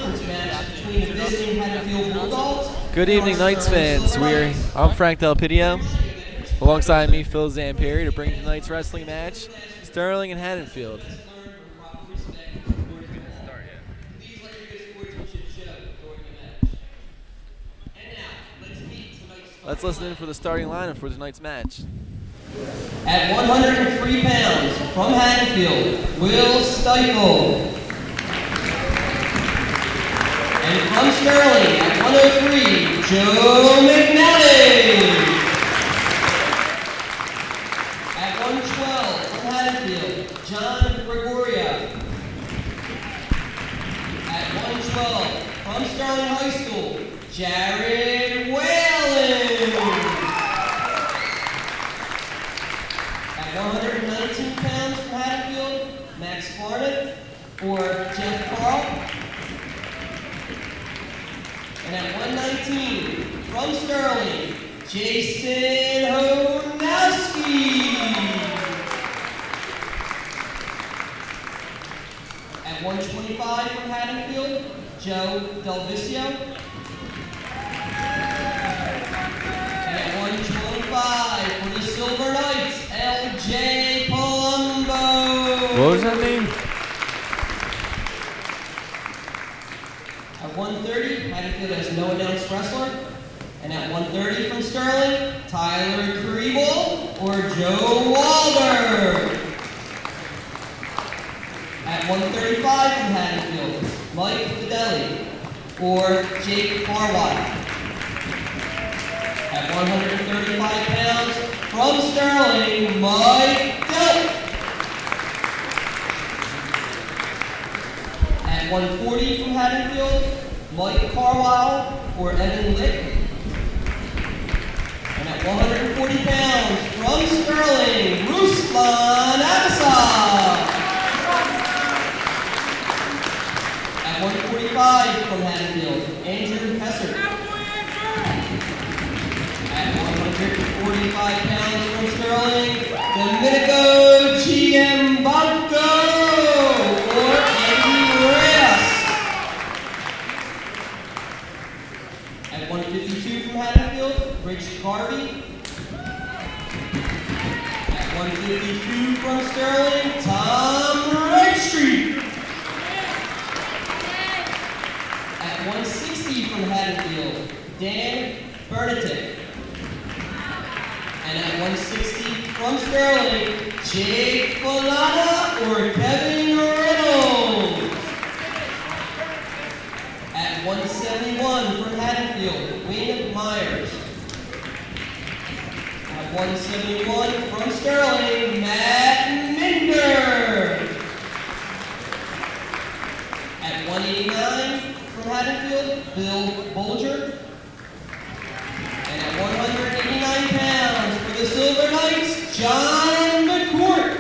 conference match between the visiting Haddonfield Bulldogs. Good evening, Knights fans. I'm Frank Del Pidio, alongside me, Phil Zampieri, to bring you tonight's wrestling match, Sterling and Haddonfield. Let's listen in for the starting lineup for tonight's match. At 103 pounds, from Haddonfield, Will Stifle. And from Sterling, at 103, Joe McNally. At 112, from Haddonfield, John Gregoria. At 112, from Sterling High School, Jared Whalen. At 119 pounds from Haddonfield, Max Farnett or Jeff Carl. And at 119, from Sterling, Jason Hojanowski. At 125 from Haddonfield, Joe Delvicio. And at 125 for the Silver Knights, LJ Palumbo. What was that name? At 130, Haddonfield has no announced wrestler. And at 130 from Sterling, Tyler Kriebel or Joe Walder. At 135 from Haddonfield, Mike Fideli or Jake Farwell. At 135 pounds from Sterling, Mike Delp. At 140 from Haddonfield, Mike Carlisle or Evan Lick. And at 140 pounds from Sterling, Ruslan Abasov. At 145 from Haddonfield, Andrew Hesser. At 145 pounds from Sterling, Domenico Chiambanco or Andy Reyes. At 152 from Haddonfield, Rich Garvey. At 152 from Sterling, Tom Redstreet. At 160 from Haddonfield, Dan Bernatic. And at 160 from Sterling, Jake Folana or Kevin Reynolds. At 171 from Haddonfield, Wayne Myers. At 171 from Sterling, Matt Minder. At 189 from Haddonfield, Bill Bolger. And at 189 pounds for the Silver Knights, John McCourt.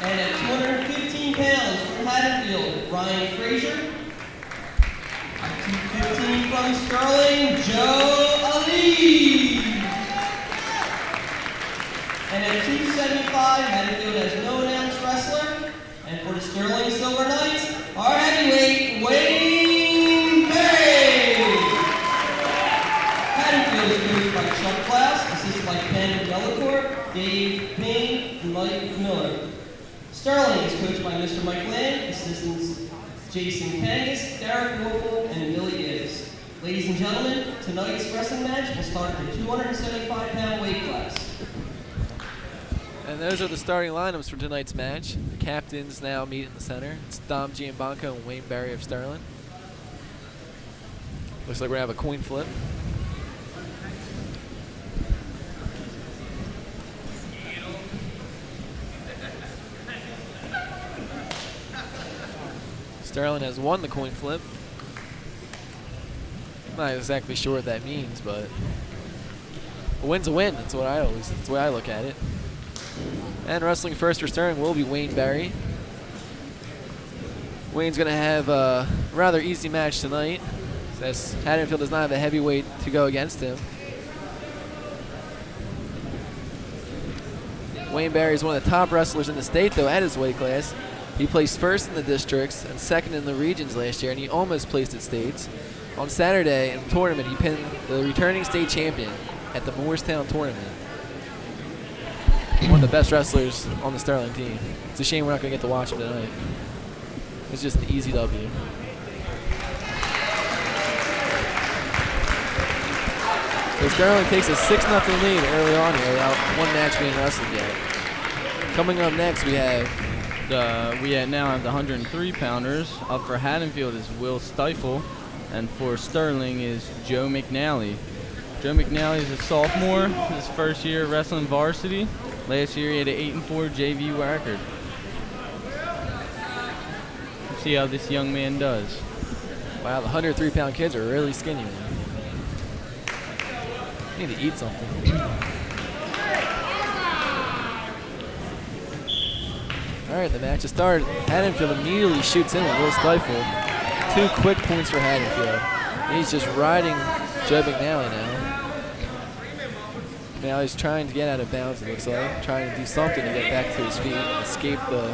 And at 215 pounds from Haddonfield, Ryan Frazier. At 215 from Sterling, Joe Ali. And at 275, Haddonfield has no announced wrestler. And for the Sterling Silver Knights, our heavyweight, Wayne Berry. Haddonfield is coached by Chuck Klaus, assisted by Ken Delacour, Dave Payne, and Mike Miller. Sterling is coached by Mr. Mike Land, assistants Jason Kangas, Derek Morphle, and Billy Gibbs. Ladies and gentlemen, tonight's wrestling match will start at the 275-pound weight class. And those are the starting lineups for tonight's match. The captains now meet in the center. It's Dom Giambanco and Wayne Berry of Sterling. Looks like we're going to have a coin flip. Sterling has won the coin flip. I'm not exactly sure what that means, but a win's a win. That's the way I look at it. And wrestling first for Sterling will be Wayne Berry. Wayne's going to have a rather easy match tonight, as Haddonfield does not have a heavyweight to go against him. Wayne Berry is one of the top wrestlers in the state, though, at his weight class. He placed first in the districts and second in the regions last year, and he almost placed at states. On Saturday in the tournament, he pinned the returning state champion at the Moorestown tournament. One of the best wrestlers on the Sterling team. It's a shame we're not going to get to watch him tonight. It's just an easy W. So Sterling takes a 6-0 lead early on here without one match being wrestled yet. Coming up next, we now have the 103-pounders. Up for Haddonfield is Will Stifle, and for Sterling is Joe McNally. Joe McNally is a sophomore, his first year wrestling varsity. Last year he had an 8-4 JV record. Let's see how this young man does. Wow, the 103-pound kids are really skinny, man. Need to eat something. All right, the match has started. Haddonfield immediately shoots in with Will Stifle. 2 quick points for Haddonfield. He's just riding Joe McNally now. McNally's trying to get out of bounds, it looks like. Trying to do something to get back to his feet and escape the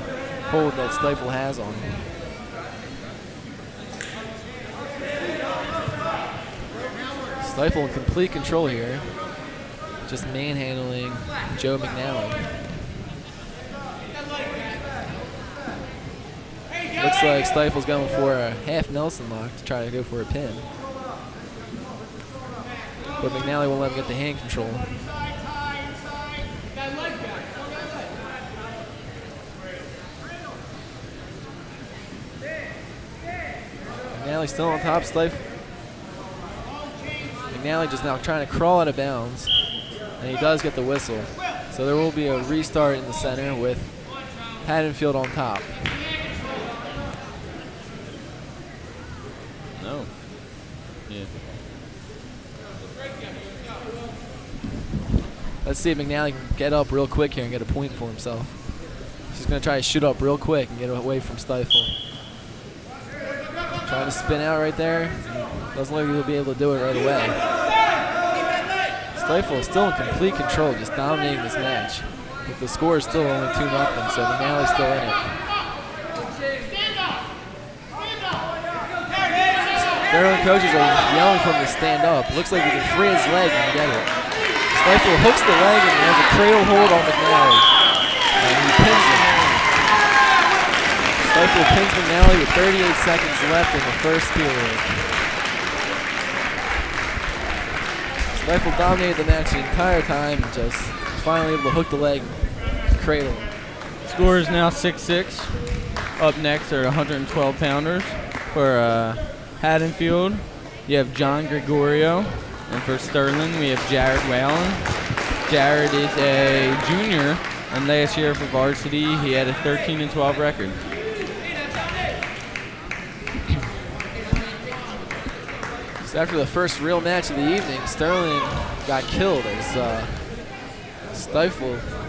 hold that Stifle has on him. Stifle in complete control here. Just manhandling Joe McNally. Looks like Stifle's going for a half Nelson lock to try to go for a pin. But McNally won't let him get the hand control. McNally still on top, Stifle. McNally just now trying to crawl out of bounds, and he does get the whistle. So there will be a restart in the center with Haddonfield on top. No. Yeah. Let's see if McNally can get up real quick here and get a point for himself. He's going to try to shoot up real quick and get away from Stifle. Trying to spin out right there. Doesn't look like he'll be able to do it right away. Stifle is still in complete control, just dominating this match. But the score is still only 2-0, so McNally's still in it. Sterling coaches are yelling for him to stand up. Looks like he can free his leg and get it. Stifle hooks the leg and he has a cradle hold on McNally. And he pins him. Stifle pins McNally with 38 seconds left in the first period. Stifle dominated the match the entire time and just finally able to hook the leg and cradle. Score is now 6-6. Up next are 112-pounders. For Haddonfield, you have John Gregorio. And for Sterling, we have Jared Whalen. Jared is a junior, and last year for varsity, he had a 13-12 record. So after the first real match of the evening, Sterling got killed as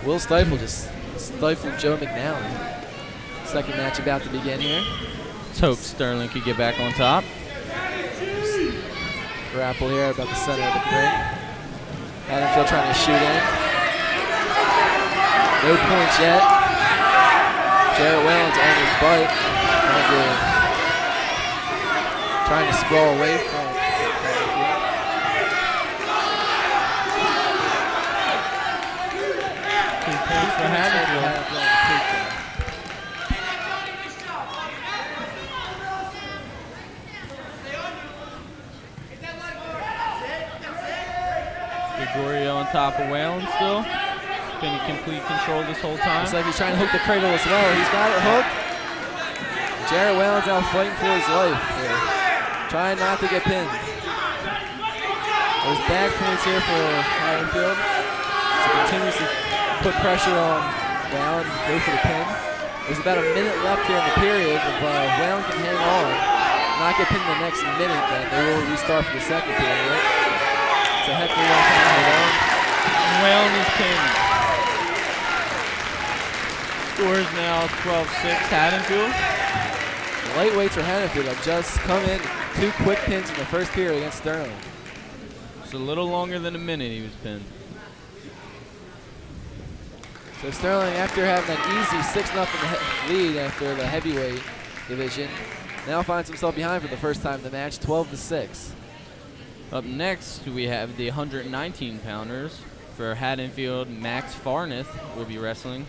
Will Stifle just stifled Joe McNally. Second match about to begin here. Let's hope Sterling could get back on top. Grapple here about the center of the ring. Haddonfield trying to shoot in. No points yet. Jared Whalen's on his butt. Trying to sprawl away from Haddonfield. 2 points for Haddonfield. Gregorio on top of Whalen still. Been in complete control this whole time. Looks like he's trying to hook the cradle as well. He's got it hooked. Jared Whalen's out fighting for his life here. Trying not to get pinned. There's back points here for Haddonfield. So continues to put pressure on Whalen and go for the pin. There's about a minute left here in the period. If Whalen can hang on, not get pinned in the next minute, then they will restart for the second period. It's a heck of a long time to hold on. Whalen is pinned. Score is now 12-6 Haddonfield. The lightweights for Haddonfield have just come in 2 quick pins in the first period against Sterling. It's a little longer than a minute he was pinned. So Sterling, after having an easy 6-0 lead after the heavyweight division, now finds himself behind for the first time in the match, 12-6. Up next, we have the 119-pounders. For Haddonfield, Max Farneth will be wrestling.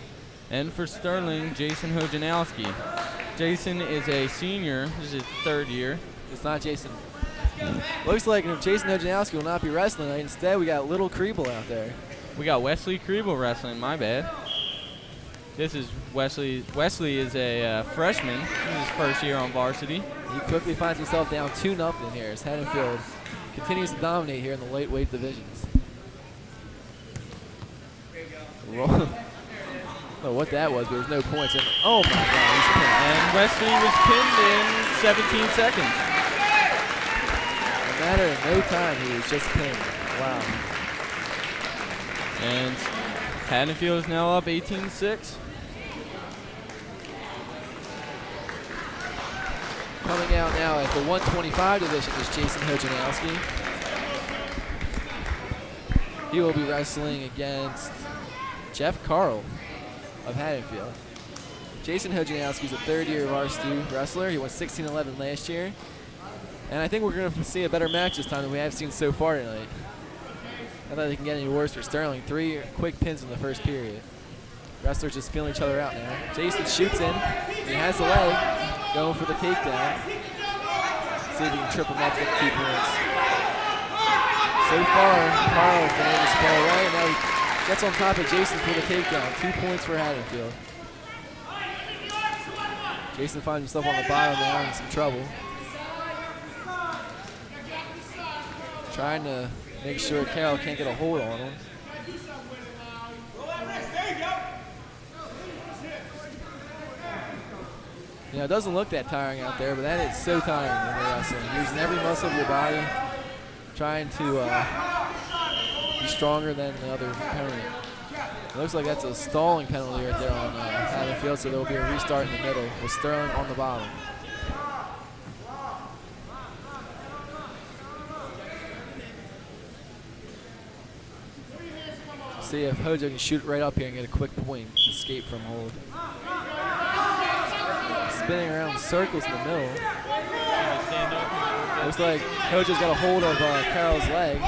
And for Sterling, Jason Hojanowski. Jason is a senior. This is his 3rd year. It's not Jason. Looks like Jason Hojanowski will not be wrestling tonight. Instead, we got Little Kriebel out there. We got Wesley Kriebel wrestling, my bad. This is Wesley. Wesley is a freshman. This is his 1st year on varsity. He quickly finds himself down 2-0 here as Haddonfield continues to dominate here in the lightweight divisions. I don't know what that was, but there's no points. And oh my God, he's pinned. And Wesley was pinned in 17 seconds. No matter of no time, he was just pinned. Wow. And Haddonfield is now up 18-6. Coming out now at the 125 division is Jason Hojanowski. He will be wrestling against Jeff Carl of Haddonfield. Jason Hojanowski is a 3rd-year varsity wrestler. He won 16-11 last year. And I think we're going to see a better match this time than we have seen so far tonight. I don't think it can get any worse for Sterling. 3 quick pins in the first period. Wrestlers just feeling each other out now. Jason shoots in. He has the leg. Going for the takedown. See if he can trip him up with 2 points. So far, Carl has been able to spell away, and now he gets on top of Jason for the takedown. 2 points for Haddonfield. Jason finds himself on the bottom now in some trouble. Trying to make sure Carroll can't get a hold on him. You know, it doesn't look that tiring out there, but that is so tiring when you're wrestling. Using every muscle of your body, trying to be stronger than the other opponent. It looks like that's a stalling penalty right there on Haddonfield, so there will be a restart in the middle with Sterling on the bottom. See if Hojo can shoot right up here and get a quick point, escape from hold. Spinning around in circles in the middle. Looks like Hojo's got a hold of Carroll's leg.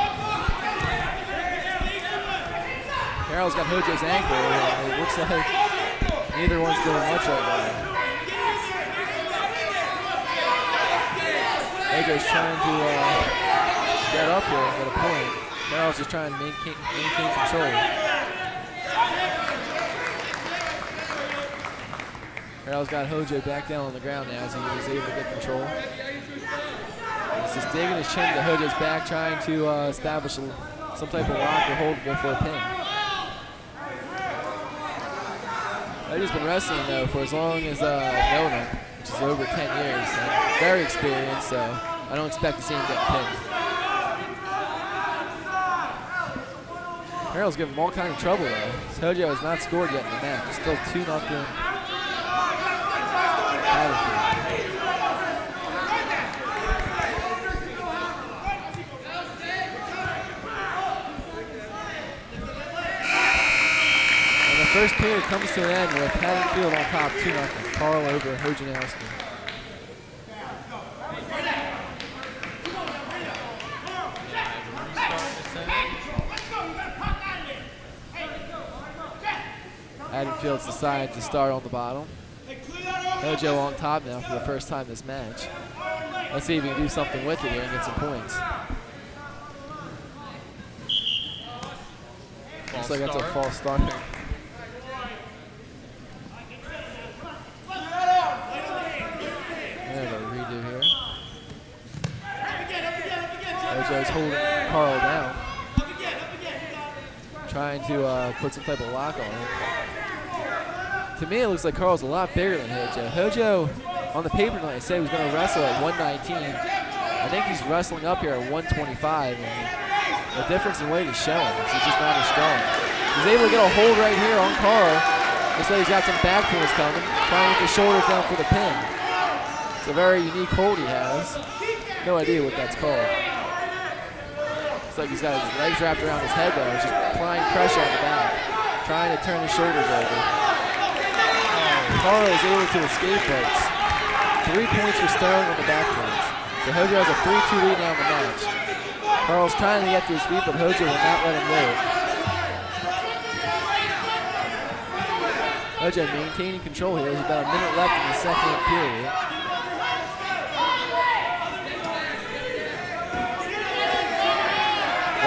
Carroll's got Hojo's ankle, and it looks like neither one's doing much right now. Hojo's trying to get up here and get a point. Carroll's just trying to maintain control. Carroll's got Hojo back down on the ground now as he was able to get control. He's just digging his chin to Hojo's back, trying to establish some type of lock or hold to go for a pin. Hojo's been wrestling, though, for as long as known him, which is over 10 years. And very experienced, so I don't expect to see him get pinned. Carroll's giving him all kind of trouble, though. Hojo has not scored yet in the match. It's still 2-0. And the first period comes to an end with Haddonfield on top 2-0. Carl over Hojanowski. Haddonfield's decided to start on the bottom. Hojo on top now for the first time this match. Let's see if he can do something with it here and get some points. Looks like that's a false start. Redo here. Hojo's holding Carl down. Trying to put some type of lock on him. To me, it looks like Carl's a lot bigger than Hojo. Hojo, on the paper tonight, said he was going to wrestle at 119. I think he's wrestling up here at 125. And the difference in weight is showing. He's just not as strong. He's able to get a hold right here on Carl. Looks like he's got some back pulls coming. Trying to get the shoulders down for the pin. It's a very unique hold he has. No idea what that's called. Looks like he's got his legs wrapped around his head, though. He's just applying pressure on the back. trying to turn his shoulders over. Carl is able to escape, but 3 points for Sterling on the back points. So Hojo has a 3-2 lead now in the match. Carl's trying to get to his feet, but Hojo will not let him do it. Hojo maintaining control here. There's about a minute left in the second period.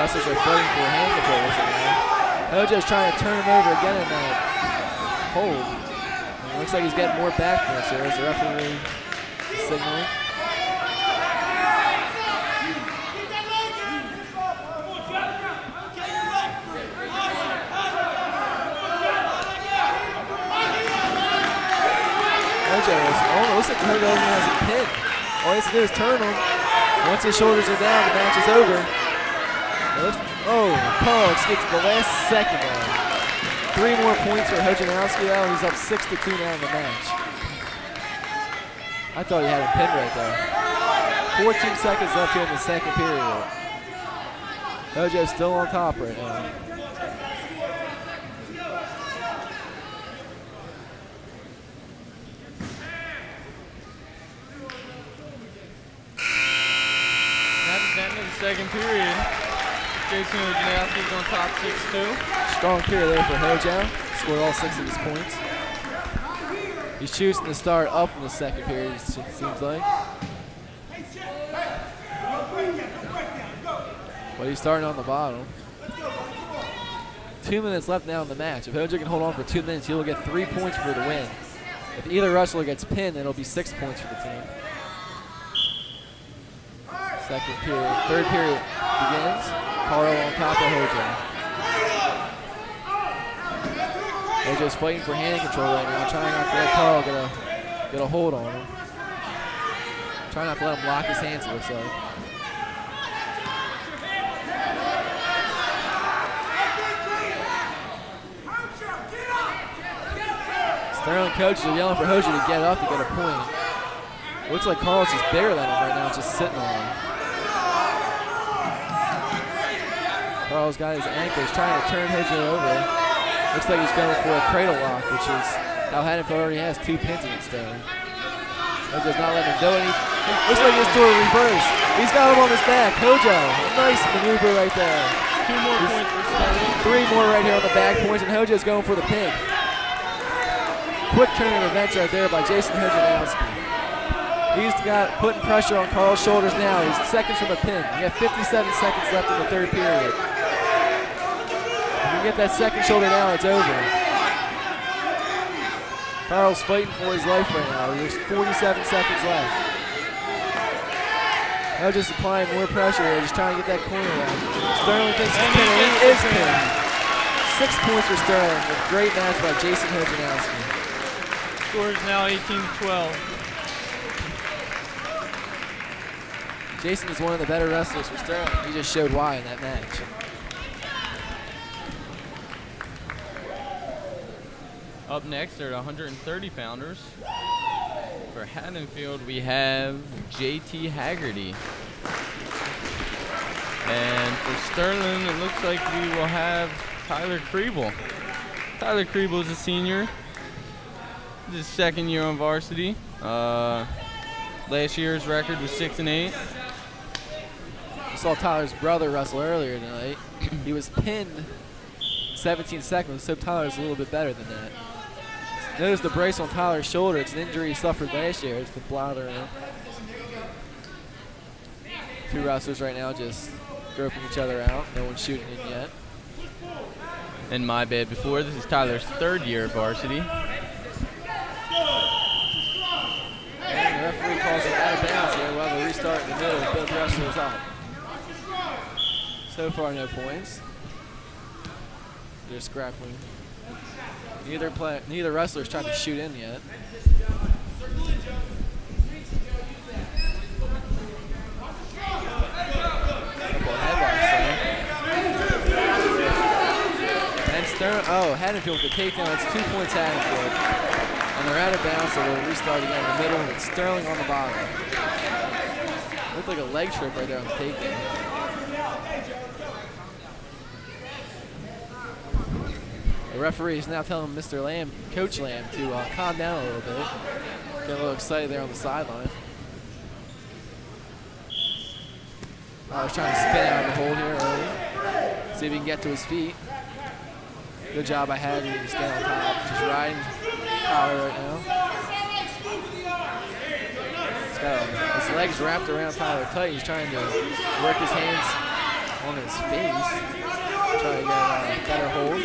Wrestlers are fighting for hand control right now. Hojo's trying to turn him over again in that hold. And it looks like he's getting more back points here as the referee signaling. Looks like Hojo only has a pin. All he has to do is turn him. Once his shoulders are down, the match is over. Carl escapes the last second now. 3 more points for Hojanowski now, and he's up 6-2 now in the match. I thought he had a pin right there. 14 seconds left here in the second period. Hojo's still on top right now. Second period. Jason Hojanowski's on top 6-2. Strong period there for Hojo. Scored all 6 of his points. He's choosing to start up in the second period, it seems like. But he's starting on the bottom. 2 minutes left now in the match. If Hojo can hold on for 2 minutes, he'll get 3 points for the win. If either wrestler gets pinned, it'll be 6 points for the team. Second period, third period begins. Carl on top of Hojo. Hojo's fighting for hand control right now, trying not to let Carl get a hold on him. Trying not to let him lock his hands, it looks like. Sterling coaches are yelling for Hojo to get up to get a point. Looks like Carl's just bigger than him right now, just sitting on him. Carl's got his ankles, trying to turn Hojo over. Looks like he's going for a cradle lock, which is how Haddonfield already has 2 pins against Sterling. Hojo's not letting him do it. Looks like he's doing a reverse. He's got him on his back. Hojo, nice maneuver right there. 2 more points for Sterling. 3 more right here on the back points, and Hojo's going for the pin. Quick turn of events right there by Jason Hojanowski. He's got putting pressure on Carl's shoulders now. He's seconds from the pin. We have 57 seconds left in the third period. If you get that second shoulder down, it's over. Carl's fighting for his life right now. There's 47 seconds left. Now just applying more pressure here, just trying to get that corner out. Sterling thinks he's pinned. He is pinned. 6 points for Sterling. A great match by Jason Hojanowski. Score is now 18-12. Jason is one of the better wrestlers for Sterling. He just showed why in that match. Up next are the 130-pounders. For Haddonfield, we have JT Haggerty. And for Sterling, it looks like we will have Tyler Kriebel. Tyler Kriebel is a senior. This is his second year on varsity. Last year's record was 6-8. I saw Tyler's brother wrestle earlier tonight. He was pinned 17 seconds, so Tyler's a little bit better than that. Notice the brace on Tyler's shoulder. It's an injury he suffered last year. It's been bothering him. 2 wrestlers right now just groping each other out. No one's shooting in yet. And my bad before. This is Tyler's 3rd year of varsity. And the referee calls it out of bounds here. We'll have a restart in the middle. Both wrestlers out. So far, no points. They're scrapping. Neither wrestler's trying to shoot in yet. Couple of headlocks there. And Haddonfield with the takedown. It's 2 points Haddonfield. And they're out of bounds, so we'll restart again in the middle. It's Sterling on the bottom. Looked like a leg trip right there on the takedown. The referee is now telling Mr. Lamb, Coach Lamb, to calm down a little bit. Get a little excited there on the sideline. Tyler's trying to spin out of the hole here early. See if he can get to his feet. Good job by Haddon to stay on top. Just riding Tyler right now. He's got his legs wrapped around Tyler tight. He's trying to work his hands on his face. Trying to get a better hold.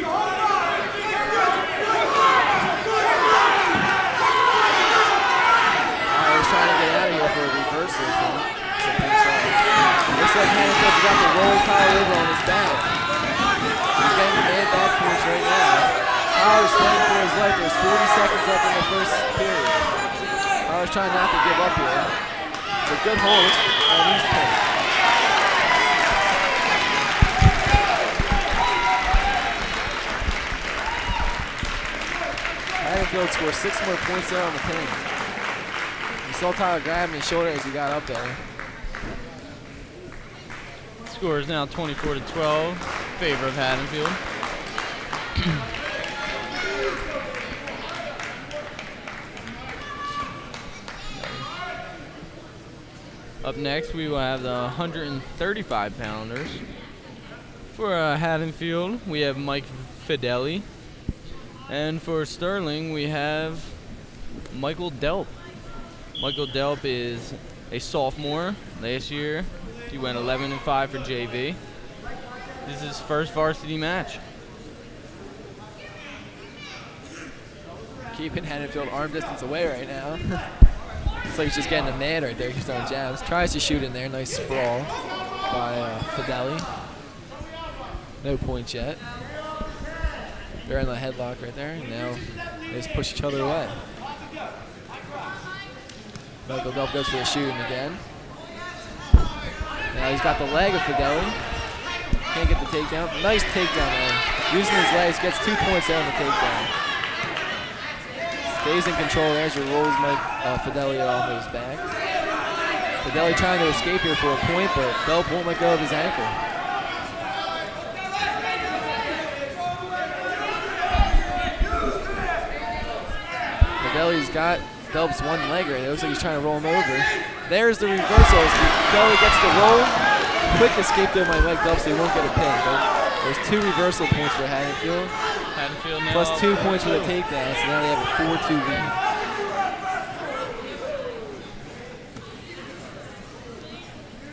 Tyler's trying to get out of here for a reversal. Looks like Haddonfield's got to roll Tyler over on his back. He's getting mad back points right now. Tyler's fighting for his life. There's 40 seconds left in the first period. Tyler's trying not to give up here. It's a good hold, and he's pinned. Haddonfield scores 6 more points there on the pin. You saw Tyler grabbing his shoulder as he got up there. Score is now 24-12 in favor of Haddonfield. Up next, we will have the 135-pounders. For Haddonfield, we have Mike Fideli. And for Sterling, we have Michael Delp. Michael Delp is a sophomore. Last year, he went 11-5 for JV. This is his first varsity match. Keeping Haddonfield arm distance away right now. Looks like he's just getting a man right there. He's throwing jabs. Tries to shoot in there. Nice sprawl by Fideli. No points yet. They're in the headlock right there. And now they just push each other away. Michael Delp goes for the shooting again. Now he's got the leg of Fideli. Can't get the takedown. Nice takedown there. Using his legs, gets 2 points there on the takedown. Stays in control there as he rolls Mike Fideli off his back. Fideli trying to escape here for a point, but Delp won't let go of his ankle. Fideli's got Delp's one leg right there. It looks like he's trying to roll him over. There's the reversal. Fideli gets the roll. Quick escape there by Mike Delp so he won't get a pin. But there's 2 reversal points for Haddonfield. Haddonfield now Plus 2 points for the takedown, so now they have a 4-2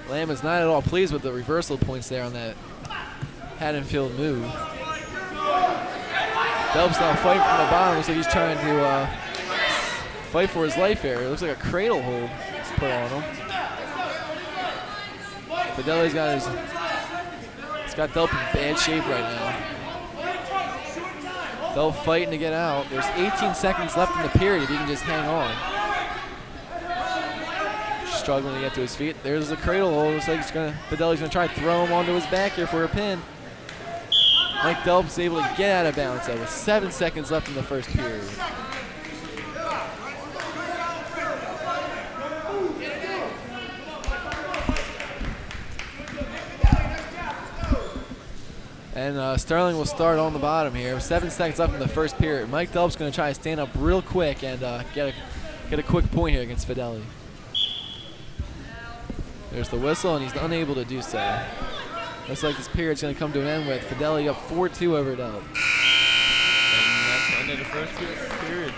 lead. Lamb is not at all pleased with the reversal points there on that Haddonfield move. Delp's now fighting from the bottom. Looks like he's trying to fight for his life here. It looks like a cradle hold is put on him. Fideli's got he's got Delp in bad shape right now. Delp fighting to get out. There's 18 seconds left in the period if he can just hang on. Struggling to get to his feet. There's the cradle hold. Looks like Fideli's gonna try to throw him onto his back here for a pin. Mike Delp's able to get out of bounds though with 7 seconds left in the first period. And Sterling will start on the bottom here. 7 seconds left in the first period. Mike Delp's going to try to stand up real quick and get a quick point here against Fideli. There's the whistle, and he's unable to do so. Looks like this period's going to come to an end with Fideli up 4-2 over Delp. And that's the end of the first period.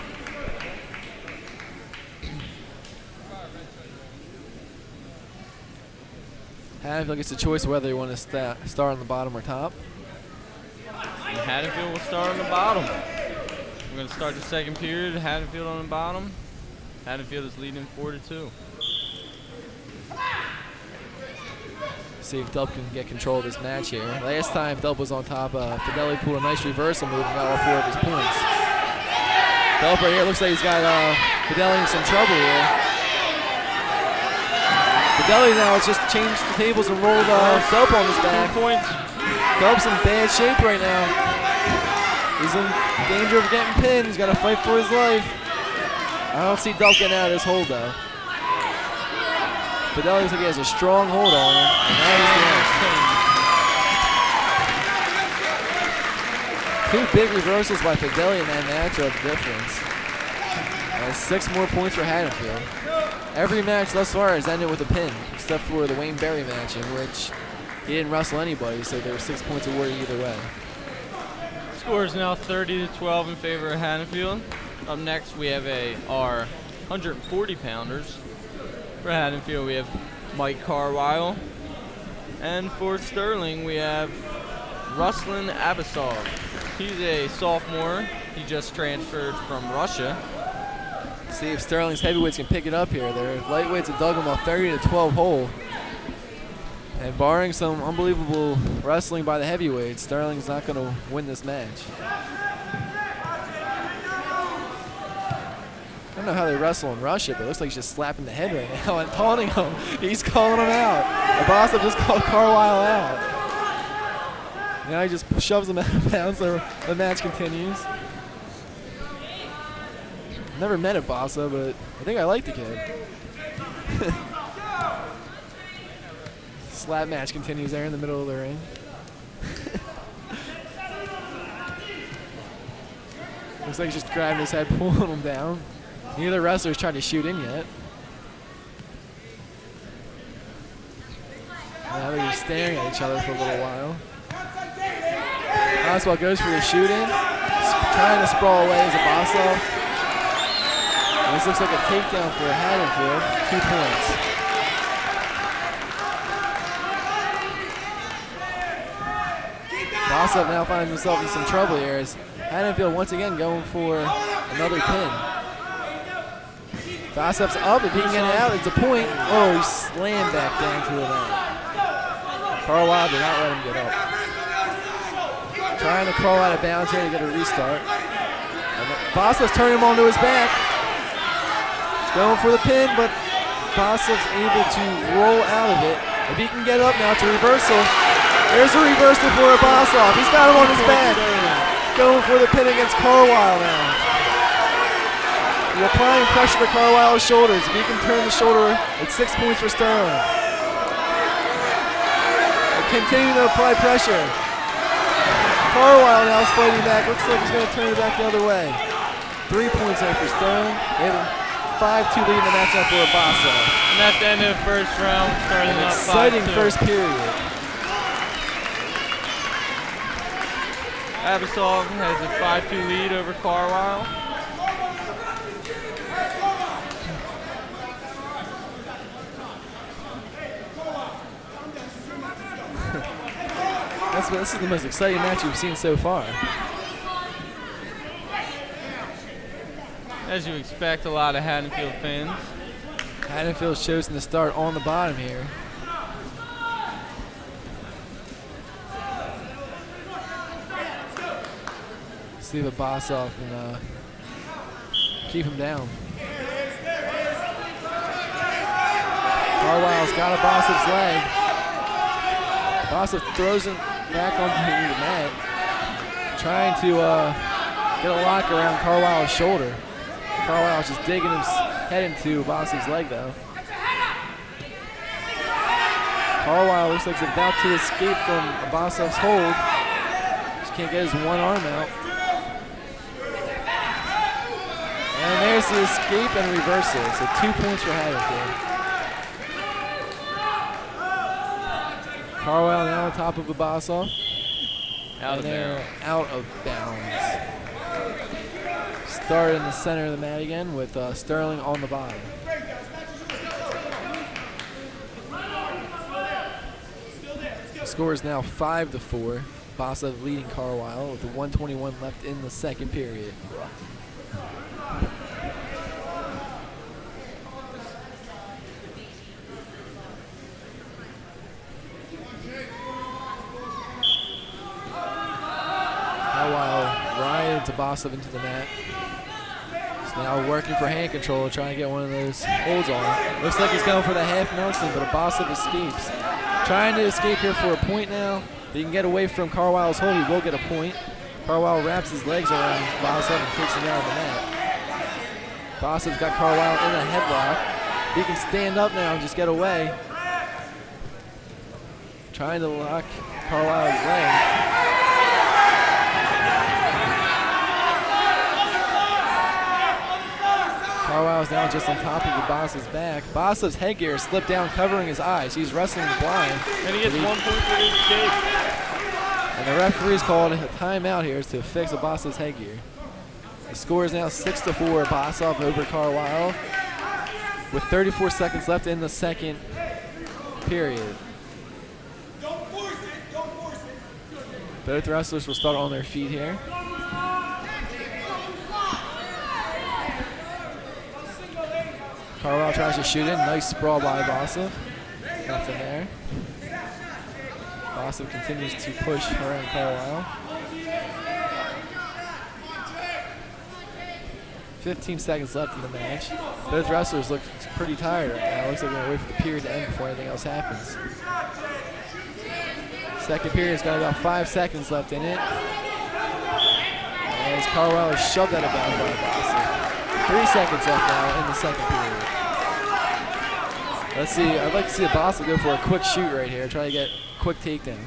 Haddonfield gets a choice of whether they want to start on the bottom or top. And Haddonfield will start on the bottom. We're going to start the second period. Haddonfield on the bottom. Haddonfield is leading 4-2. See if Delp can get control of this match here. Last time Delp was on top, Fideli pulled a nice reversal move and got all 4 of his points. Delp right here looks like he's got Fideli in some trouble here. Fideli now has just changed the tables and rolled Delp on his back. 2 points. Delp's in bad shape right now. He's in danger of getting pinned. He's got to fight for his life. I don't see Delp getting out of this hold though. Fideli looks like he has a strong hold on him. And now he's down. Two big reversals by Fideli in that match are the difference. And 6 more points for Haddonfield. Every match thus far has ended with a pin, except for the Wayne Berry match, in which he didn't wrestle anybody, so there were 6 points awarded either way. Score is now 30-12 in favor of Haddonfield. Up next, we have our 140 pounders. For Haddonfield, we have Mike Carwile. And for Sterling, we have Ruslan Abasov. He's a sophomore. He just transferred from Russia. See if Sterling's heavyweights can pick it up here. Their lightweights have dug them a 30-12 hole. And barring some unbelievable wrestling by the heavyweights, Sterling's not going to win this match. I don't know how they wrestle in Russia, but it looks like he's just slapping the head right now and taunting him. He's calling him out. Abasov just called Carwile out. Now he just shoves him out of bounds, so the match continues. Never met Abasov, but I think I like the kid. Slap match continues there in the middle of the ring. Looks like he's just grabbing his head, pulling him down. Neither wrestler's trying to shoot in yet. Now they're just staring at each other for a little while. Oswald goes for the shoot-in. Trying to sprawl away as Abasov. This looks like a takedown for Haddonfield. 2 points. Abasov now finds himself in some trouble here as Haddonfield once again going for another pin. Abasov's up. If he can get it out, it's a point. Oh, he slammed back down to the mat. Carwile did not let him get up. Trying to crawl out of bounds here to get a restart. Abasov's turning him onto his back. Going for the pin, but Abasov's able to roll out of it. If he can get up now, it's a reversal. There's a reversal for Abasov. He's got him on his back. Going for the pin against Carwile now. He's applying pressure to Carwile's shoulders. If he can turn the shoulder, it's 6 points for Sterling. They're continuing to apply pressure. Carwile now is fighting back. Looks like he's going to turn it back the other way. 3 points there for Sterling. They have a 5-2 lead in the match now for Abasov. And that's the end of the first round. Starting An up exciting 5-2. first period. Abasov has a 5-2 lead over Carwile. This is the most exciting match we've seen so far. As you expect, a lot of Haddonfield fans. Haddonfield's chosen to start on the bottom here. See if Abasov can keep him down. Carwile's got Abasov's leg. Abasov throws him back onto the mat, trying to get a lock around Carwile's shoulder. Carwile's just digging his head into Abasov's leg, though. Carwile looks like he's about to escape from Abasov's hold. Just can't get his one arm out. And there's the escape and reversal. So 2 points for Haddonfield. Carwile now on top of Abasov. Out of they're bounds. out of bounds. Start in the center of the mat again with Sterling on the bottom. The score is now 5-4. Abasov leading Carwile with the 1:21 left in the second period. Carwile rides Abasov into the mat. He's now working for hand control, trying to get one of those holds on. Looks like he's going for the half Nelson, but Abasov escapes. Trying to escape here for a point now. If he can get away from Carwile's hold, he will get a point. Carwile wraps his legs around Abasov and takes him out of the mat. Abasov's got Carwile in a headlock. He can stand up now and just get away. Trying to lock Carwile's leg. Carlisle's now just on top of the boss's back. Boss's headgear slipped down, covering his eyes. He's wrestling blind. And he gets 1 point for his escape. And the referee's called a timeout here to fix a boss's headgear. The score is now 6-4, Bossoff over Carlisle, with 34 seconds left in the second period. Don't force it. Don't force it. Both wrestlers will start on their feet here. Carlisle tries to shoot in. Nice sprawl by Bossoff. Nothing there. Bossoff continues to push around Carlisle. 15 seconds left in the match. Both wrestlers look pretty tired right now. Looks like they're going to wait for the period to end before anything else happens. Second period's got about 5 seconds left in it. As Carlisle is shoved out of bounds by Bossoff. 3 seconds left now in the second period. Let's see. I'd like to see a Bossoff go for a quick shoot right here. Try to get a quick takedown.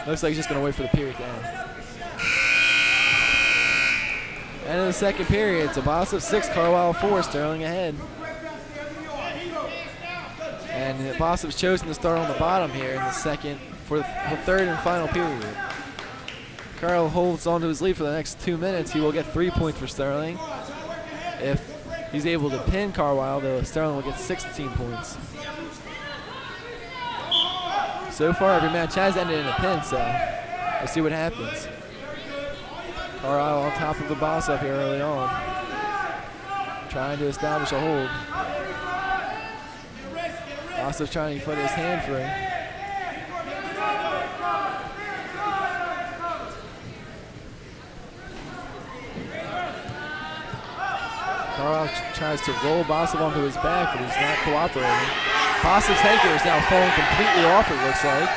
Looks like he's just going to wait for the period to end. End of the second period. It's a Bossoff 6, Carlisle 4, Sterling ahead. And Bossoff's chosen to start on the bottom here in the second for the third and final period. Carlisle holds on to his lead for the next 2 minutes. He will get 3 points for Sterling. If he's able to pin Carlisle, though, Sterling will get 16 points. So far, every match has ended in a pin, so we'll see what happens. Carlisle on top of the Bossoff here early on, trying to establish a hold. Bossoff trying to put his hand free. Carlisle tries to roll Bossoff onto his back, but he's not cooperating. Bossoff's headgear is now falling completely off, it looks like.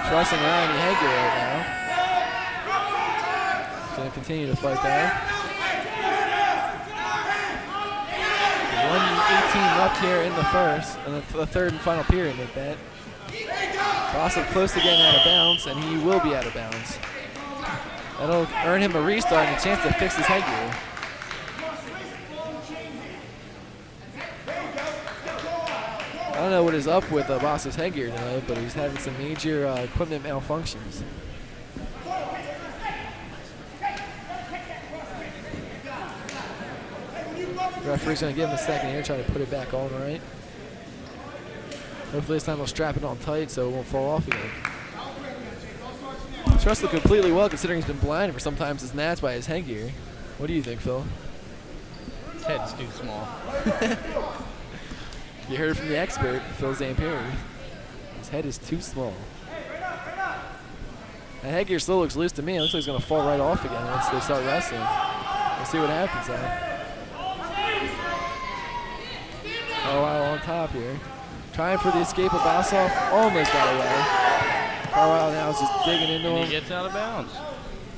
He's wrestling around the headgear right now. He's going to continue to fight there. 1:18 left here in the first, and the third and final period with that. Bossoff close to getting out of bounds, and he will be out of bounds. That'll earn him a restart and a chance to fix his headgear. I don't know what is up with Bossoff's headgear tonight, but he's having some major equipment malfunctions. The referee's going to give him a second here, try to put it back on right. Hopefully this time he'll strap it on tight so it won't fall off again. He's wrestled completely well considering he's been blinded for sometimes his gnats by his headgear. What do you think, Phil? His head's too small. You heard it from the expert, Phil Zampieri. His head is too small. That headgear still looks loose to me. It looks like it's going to fall right off again once they start wrestling. We'll see what happens though. Carlisle on top here. Trying for the escape of Bossoff. Almost got away. Carlisle now is just digging into him. He gets out of bounds.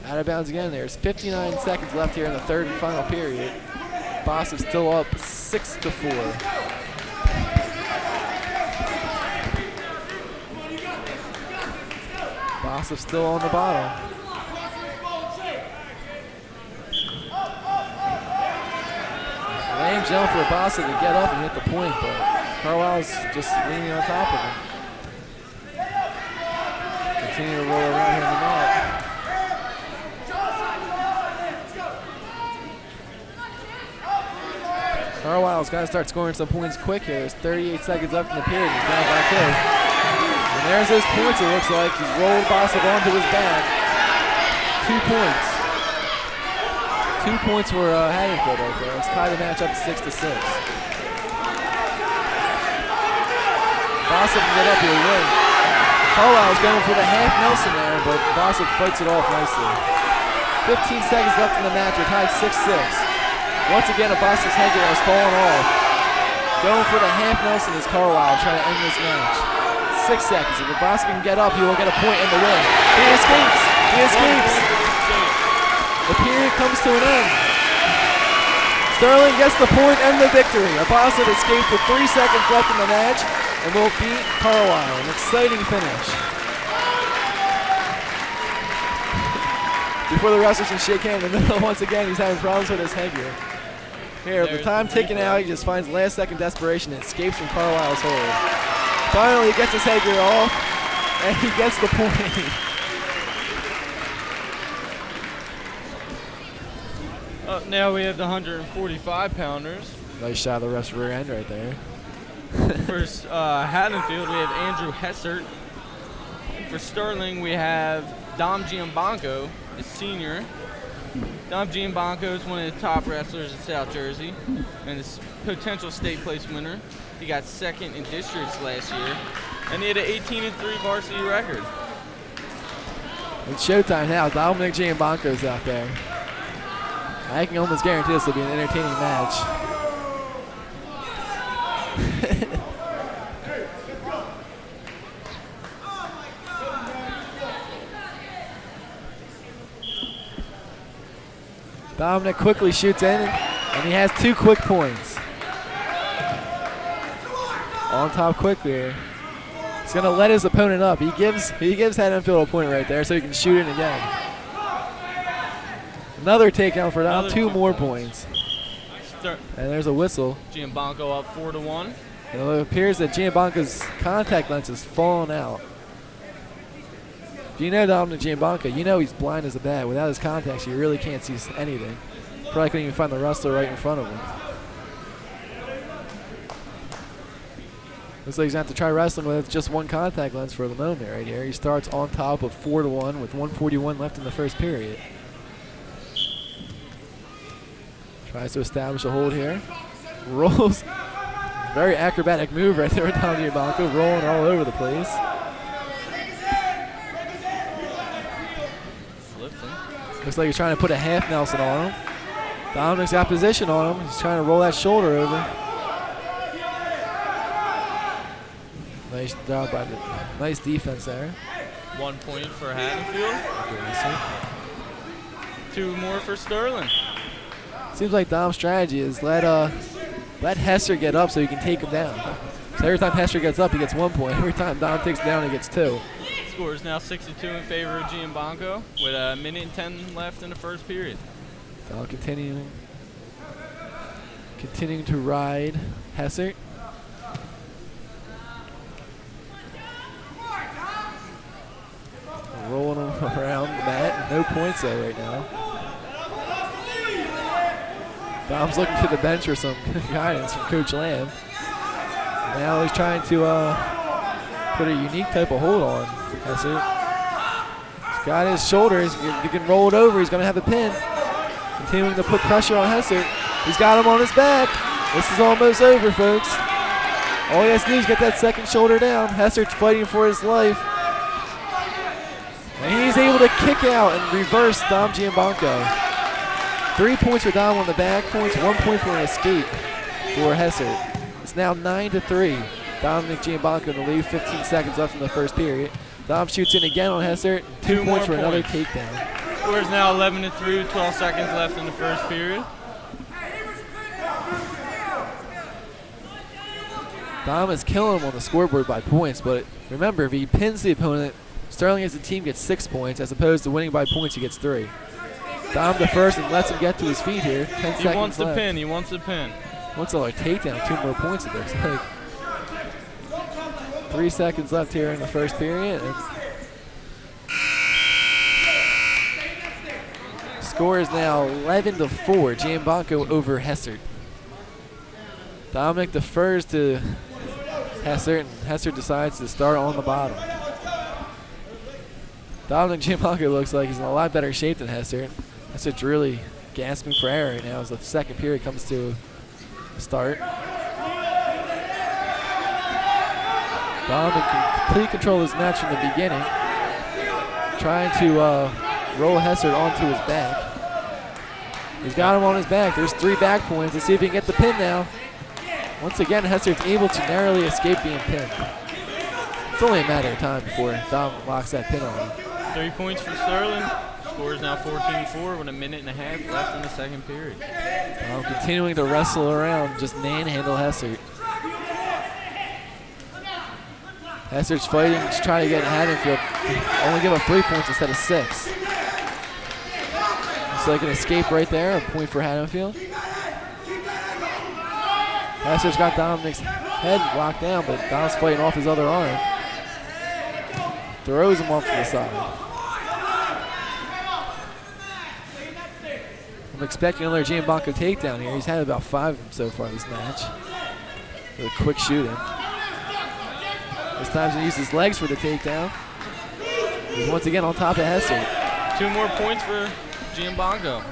Out of bounds again. There's 59 seconds left here in the third and final period. Bossoff's still up 6-4. Bossoff still on the bottom. Lame jump for Bossoff to get up and hit the point, but Carlisle's just leaning on top of him. Continue to roll around here in the mat. Carlisle's got to start scoring some points quick here. There's 38 seconds left in the period. He's down by 2. And there's those points, it looks like. He's rolled Bossoff onto his back. 2 points. 2 points for Haddonfield right there. Let's tie the match up to 6-6. Bossoff can get up here and win. Carlisle's going for the half Nelson there, but Bossoff fights it off nicely. 15 seconds left in the match. We're tied 6-6. Once again, a Bossoff's headgear has fallen off. Going for the half Nelson is Carlisle trying to end this match. 6 seconds. If Bossoff can get up, he will get a point in the win. He escapes. He escapes. The period comes to an end. Sterling gets the point and the victory. Bossoff escaped with 3 seconds left in the match and will beat Carlisle. An exciting finish. Before the wrestlers can shake hands, and then once again he's having problems with his headgear. Here, with the There's time the ticking out, he just finds last-second desperation and escapes from Carlisle's hold. Finally, he gets his headgear off, and he gets the point. Up now we have the 145-pounders. Nice shot of the ref's rear end right there. For Haddonfield, we have Andrew Hessert. And for Sterling, we have Dom Giambanco, a senior. Dom Giambanco is one of the top wrestlers in South Jersey and is potential state place winner. He got second in districts last year, and he had an 18-3 varsity record. It's showtime now. Dominic Giambanco's out there. I can almost guarantee this will be an entertaining match. Dominic quickly shoots in, and he has 2 quick points. On top quickly here. He's going to let his opponent up. He gives Haddonfield a point right there so he can shoot it again. Another takedown for Dom, 2 more points. And there's a whistle. Giambanco up 4-1. It appears that Giambanco's contact lens has fallen out. If you know Dominic Giambanco, you know he's blind as a bat. Without his contacts, you really can't see anything. Probably couldn't even find the wrestler right in front of him. Looks like he's going to have to try wrestling with just 1 contact lens for the moment right here. He starts on top of 4-1 with 1:41 left in the first period. Tries to establish a hold here. Rolls. Very acrobatic move right there with Dom Giambanco, rolling all over the place. Looks like he's trying to put a half Nelson on him. Dominic's got position on him. He's trying to roll that shoulder over. Nice job by the nice defense there. 1 point for Haddonfield. 2 more for Sterling. Seems like Dom's strategy is let Hester get up so he can take him down. So every time Hester gets up, he gets 1 point. Every time Dom takes him down, he gets 2. Score is now 6-2 in favor of Giambanco with a minute and 10 left in the first period. Dom continuing to ride Hester. Rolling him around the mat. No points though right now. Dom's looking to the bench for some guidance from Coach Lamb. Now he's trying to put a unique type of hold on Hester. He's got his shoulders. He can roll it over. He's going to have a pin. Continuing to put pressure on Hester. He's got him on his back. This is almost over, folks. All he has to do is get that second shoulder down. Hester's fighting for his life. And he's able to kick out and reverse Dom Giambanco. 3 points for Dom on the back points, 1 point for an escape for Hester. It's now 9-3. Dominic Giambanco in the lead, 15 seconds left in the first period. Dom shoots in again on Hester, 2 points for another takedown. Score is now 11-3 with 12 seconds left in the first period. Dom is killing him on the scoreboard by points, but remember, if he pins the opponent, Sterling as a team gets 6 points, as opposed to winning by points, he gets 3. Dom the first and lets him get to his feet here. 10 seconds left. He wants the pin. He wants the pin. What's all our takedown? 2 more points of this. Like 3 seconds left here in the first period. And score is now 11-4. Giambanco over Hester. Dominic defers to Hester, and Hester decides to start on the bottom. Dominic Giambanco looks like he's in a lot better shape than Hester. Hester's really gasping for air right now as the second period comes to a start. Dominic in complete control of this match from the beginning. Trying to roll Hester onto his back. He's got him on his back. There's 3 back points. Let's see if he can get the pin now. Once again, Hester's able to narrowly escape being pinned. It's only a matter of time before Dom locks that pin on him. 3 points for Sterling. Score is now 14-4 with a minute and a half left in the second period. Continuing to wrestle around, just manhandle Hester. Hester's fighting, just trying to get Haddonfield. Only give up 3 points instead of 6. It's like an escape right there, a point for Haddonfield. Hester's got Dominic's head locked down, but Dom's fighting off his other arm. Throws him off to the side. I'm expecting another Giambanco takedown here. He's had about 5 of them so far this match. With a quick shooting. This time he's going to use his legs for the takedown. He's once again on top of Hester. 2 more points for Giambanco.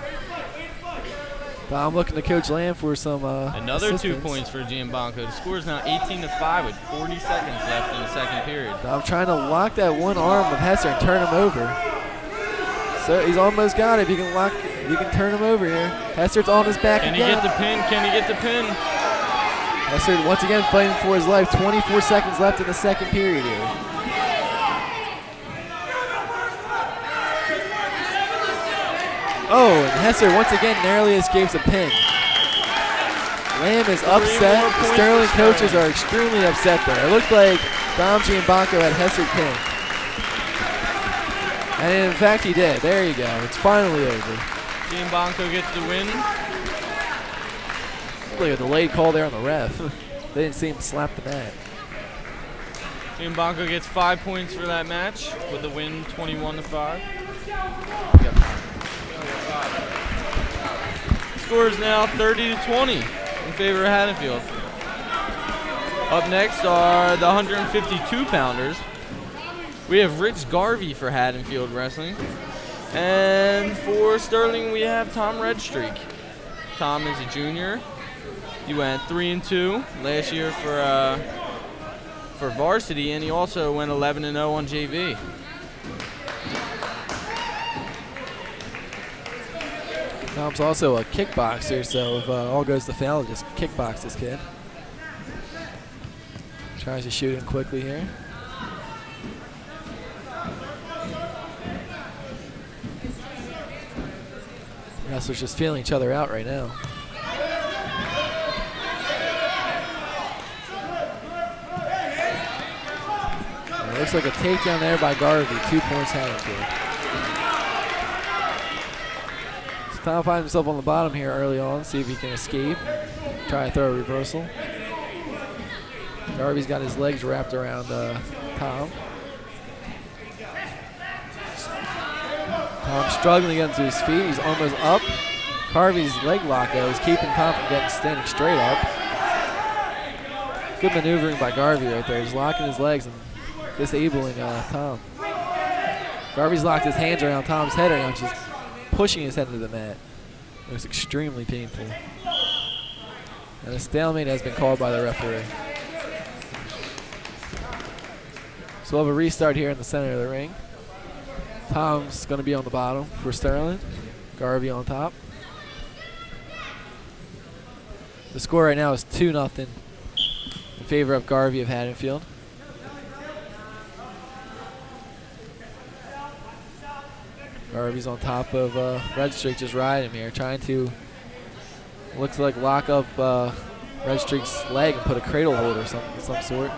I'm looking to Coach Lamb for some Another 2 assistance. points for Giambanco. The score is now 18-5 with 40 seconds left in the second period. I'm trying to lock that one arm of Hester and turn him over. So he's almost got it. If you can turn him over here. Hester's on his back Can again. he get the pin? Can he get the pin? Hester once again fighting for his life. 24 seconds left in the second period here. Oh, and Hester once again narrowly escapes a pin. Lamb is upset. more The points Sterling for coaches Sterling. are extremely upset there. It looked like Dom Giambanco had Hester pinned. And in fact he did. There you go. It's finally over. Giambanco gets the win. Look at the delayed call there on the ref. They didn't see him slap the mat. Giambanco gets 5 points for that match with the win 21-5. Score is now 30-20 in favor of Haddonfield. Up next are the 152-pounders. We have Rich Garvey for Haddonfield Wrestling. And for Sterling, we have Tom Redstreak. Tom is a junior. He went 3-2 last year for varsity, and he also went 11-0 on JV. Tom's also a kickboxer, so if all goes to fail, just kickbox this kid. Tries to shoot him quickly here. Wrestlers just feeling each other out right now. It looks like a takedown there by Garvey. 2 points Haddonfield. So Tom finds himself on the bottom here early on. See if he can escape. Try to throw a reversal. Garvey's got his legs wrapped around Tom. Tom struggling against his feet. He's almost up. Garvey's leg lock though is keeping Tom from getting standing straight up. Good maneuvering by Garvey right there. He's locking his legs and disabling Tom. Garvey's locked his hands around Tom's head right now, just pushing his head into the mat. It was extremely painful. And a stalemate has been called by the referee. So we'll have a restart here in the center of the ring. Tom's going to be on the bottom for Sterling. Garvey on top. The score right now is 2-0 in favor of Garvey of Haddonfield. Garvey's on top of Redstreak, just riding him here, trying to, looks like lock up Redstreak's leg and put a cradle hold or something of some sort.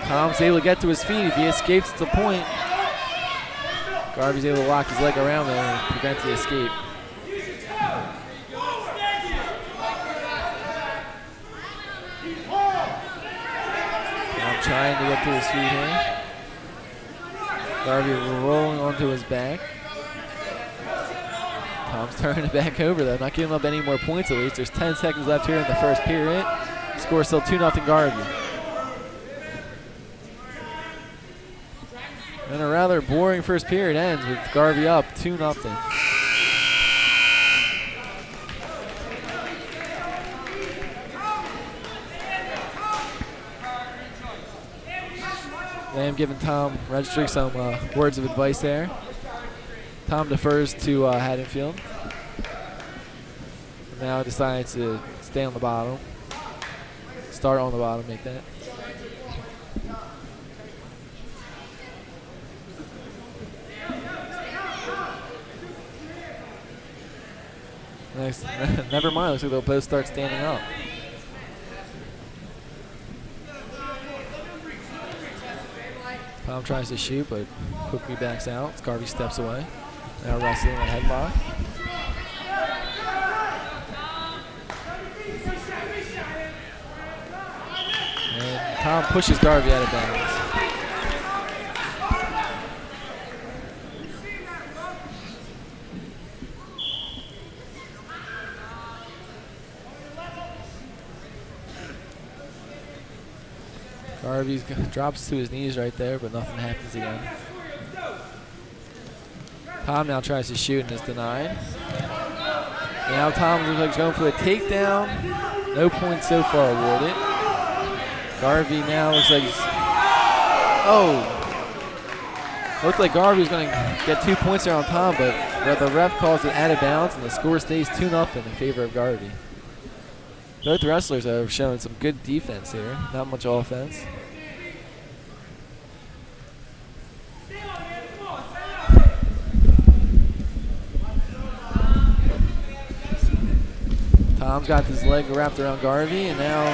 Tom's able to get to his feet. If he escapes, it's a point. Garvey's able to lock his leg around there and prevent the escape. Tom trying to get to his feet here. Garvey rolling onto his back. Tom's turning it back over though, not giving up any more points at least. There's 10 seconds left here in the first period. Score still 2-0 Garvey. And a rather boring first period ends with Garvey up 2-0. Lamb giving Tom Redstreak some words of advice there. Tom defers to Haddonfield. Now decides to stay on the bottom. Start on the bottom, make that. Nice. Never mind, looks like they'll both start standing up. Tom tries to shoot, but quickly backs out. Garvey steps away. Now wrestling a headlock. And Tom pushes Garvey out of bounds. Garvey drops to his knees right there, but nothing happens again. Tom now tries to shoot and is denied. Now Tom looks like he's going for the takedown. No points so far awarded. Garvey now looks like he's... Oh! Looked like Garvey was going to get 2 points there on Tom, but the ref calls it out of bounds, and the score stays 2-0 in favor of Garvey. Both wrestlers have shown some good defense here, not much offense. Tom's got his leg wrapped around Garvey, and now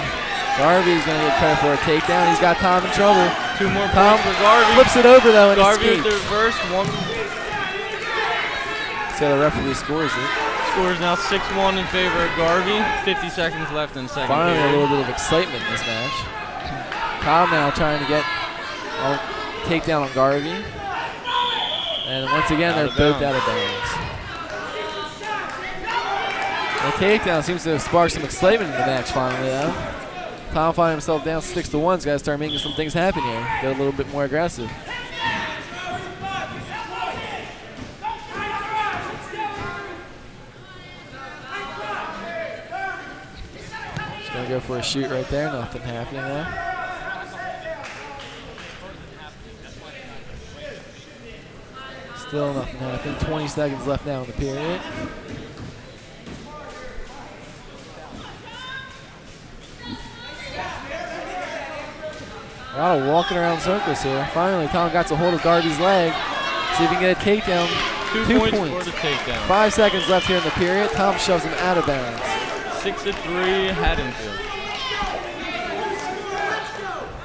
Garvey's going to get credit for a takedown. He's got Tom in trouble. 2 more Tom points for Garvey. Flips it over though and Garvey with escapes. the reverse. So the referee scores it. Score is now 6-1 in favor of Garvey. 50 seconds left in second Finally period. a little bit of excitement in this match. Tom now trying to get a takedown on Garvey. And once again, they're both out of bounds. The takedown seems to have sparked some excitement in the match finally though. Tom finding himself down 6-1. He's got to start making some things happen here. Get a little bit more aggressive. Just going to go for a shoot right there. Nothing happening there. Still nothing happened. 20 seconds left now in the period. A lot of walking around circles here. Finally, Tom got a hold of Garvey's leg. See if he can get a takedown. 2 points for the takedown. 5 seconds left here in the period. Tom shoves him out of bounds. 6-3 Haddonfield.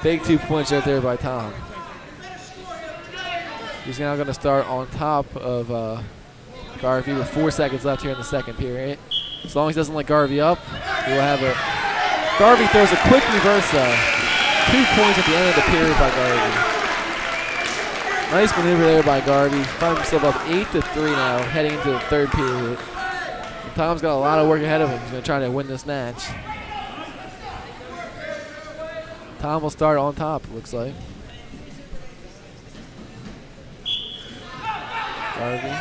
Big 2 points right there by Tom. He's now going to start on top of Garvey with 4 seconds left here in the second period. As long as he doesn't let Garvey up, he will have a... Garvey throws a quick reverse though. 2 points at the end of the period by Garvey. Nice maneuver there by Garvey. Finds himself up 8-3 now, heading into the third period. And Tom's got a lot of work ahead of him. He's going to try to win this match. Tom will start on top, it looks like. Garvey.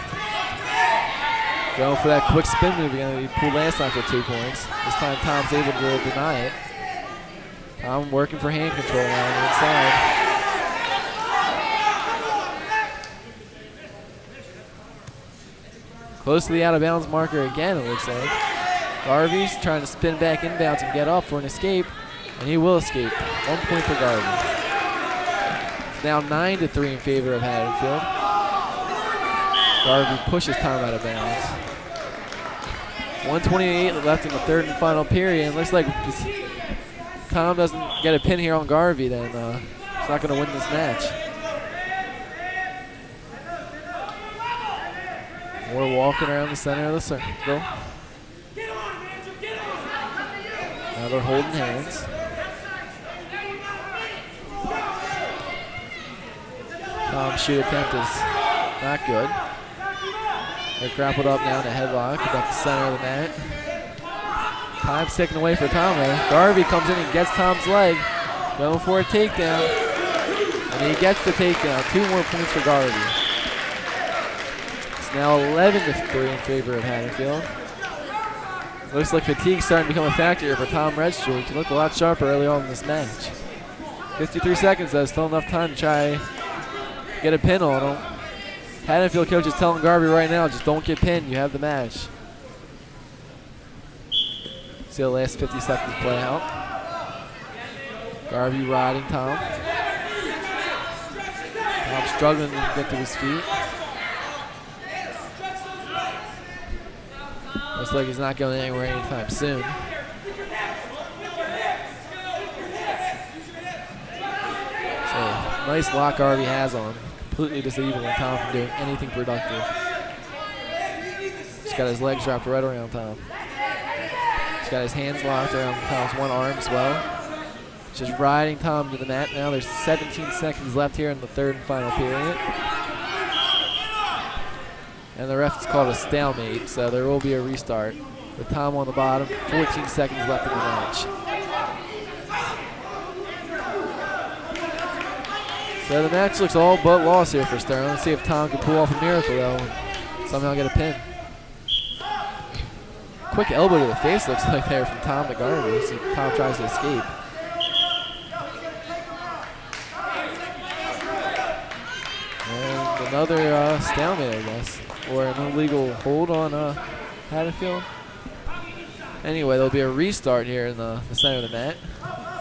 Going for that quick spin move again. He pulled last time for 2 points. This time Tom's able to deny it. Tom working for hand control now on the inside. Close to the out of bounds marker again, it looks like. Garvey's trying to spin back inbounds and get up for an escape, and he will escape. 1 point for Garvey. It's now 9-3 in favor of Haddonfield. Garvey pushes Tom out of bounds. 1:28 left in the third and final period. And looks like Tom doesn't get a pin here on Garvey, then he's not going to win this match. We're walking around the center of the circle. Now they're holding hands. Tom's shoot attempt is not good. They're grappled up now in a headlock about the center of the mat. Time's ticking away for Tom there. Garvey comes in and gets Tom's leg. Going for a takedown. And he gets the takedown. 2 more points for Garvey. It's now 11-3 in favor of Haddonfield. Looks like fatigue's starting to become a factor here for Tom Redstreak. He looked a lot sharper early on in this match. 53 seconds though, still enough time to try get a pin on him. Haddonfield coach is telling Garvey right now, just don't get pinned, you have the match. See the last 50 seconds play out. Garvey riding Tom. Tom struggling to get to his feet. Looks like he's not going anywhere anytime soon. So, nice lock Garvey has on him. Completely disabling Tom from doing anything productive. got his legs dropped right around Tom. He's got his hands locked around Tom's one arm as well. Just riding Tom to the mat now. There's 17 seconds left here in the third and final period. And the ref has called a stalemate, so there will be a restart with Tom on the bottom. 14 seconds left in the match. So the match looks all but lost here for Sterling. Let's see if Tom can pull off a miracle though and somehow get a pin. Quick elbow to the face looks like there from Tom to Garvey. See Tom tries to escape. And another stalemate, I guess, or an illegal hold on Haddonfield. Anyway, there'll be a restart here in the center of the mat.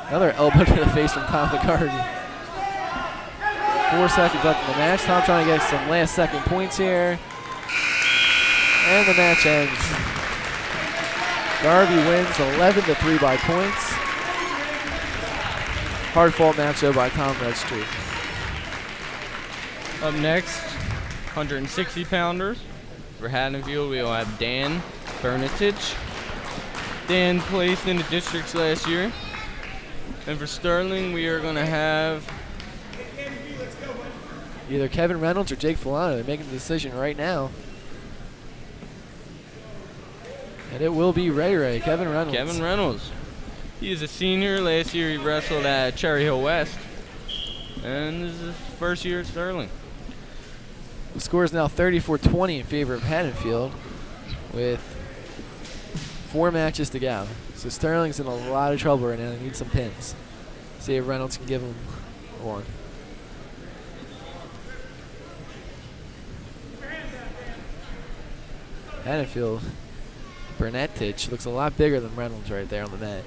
Another elbow to the face from Tom McCarty. 4 seconds left in the match. Tom trying to get some last second points here. And the match ends. Garvey wins 11-3 by points. Hard fought match though by Tom Redstreet. Up next, 160 pounders. For Haddonfield, we will have Dan Bernatich. Dan placed in the districts last year. And for Sterling, we are going to have either Kevin Reynolds or Jake Filano. They're making the decision right now. And it will be Ray, Kevin Reynolds. Kevin Reynolds. He is a senior. Last year he wrestled at Cherry Hill West. And this is his first year at Sterling. The score is now 34-20 in favor of Haddonfield with 4 matches to go. So Sterling's in a lot of trouble right now. They need some pins. See if Reynolds can give him one. Haddonfield, Bernatich looks a lot bigger than Reynolds right there on the mat.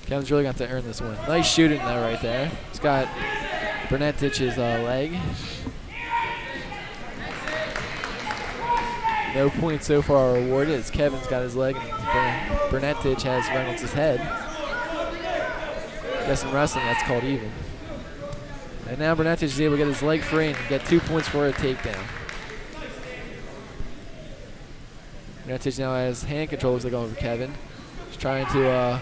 Kevin's really got to earn this one. Nice shooting though right there. He's got Bernatich's leg. No points so far awarded as Kevin's got his leg and Bernatich has Reynolds' head. I guess in wrestling that's called even. And now Bernatich is able to get his leg free and get 2 points for a takedown. Bernatich now has hand control, looks like over Kevin. He's trying to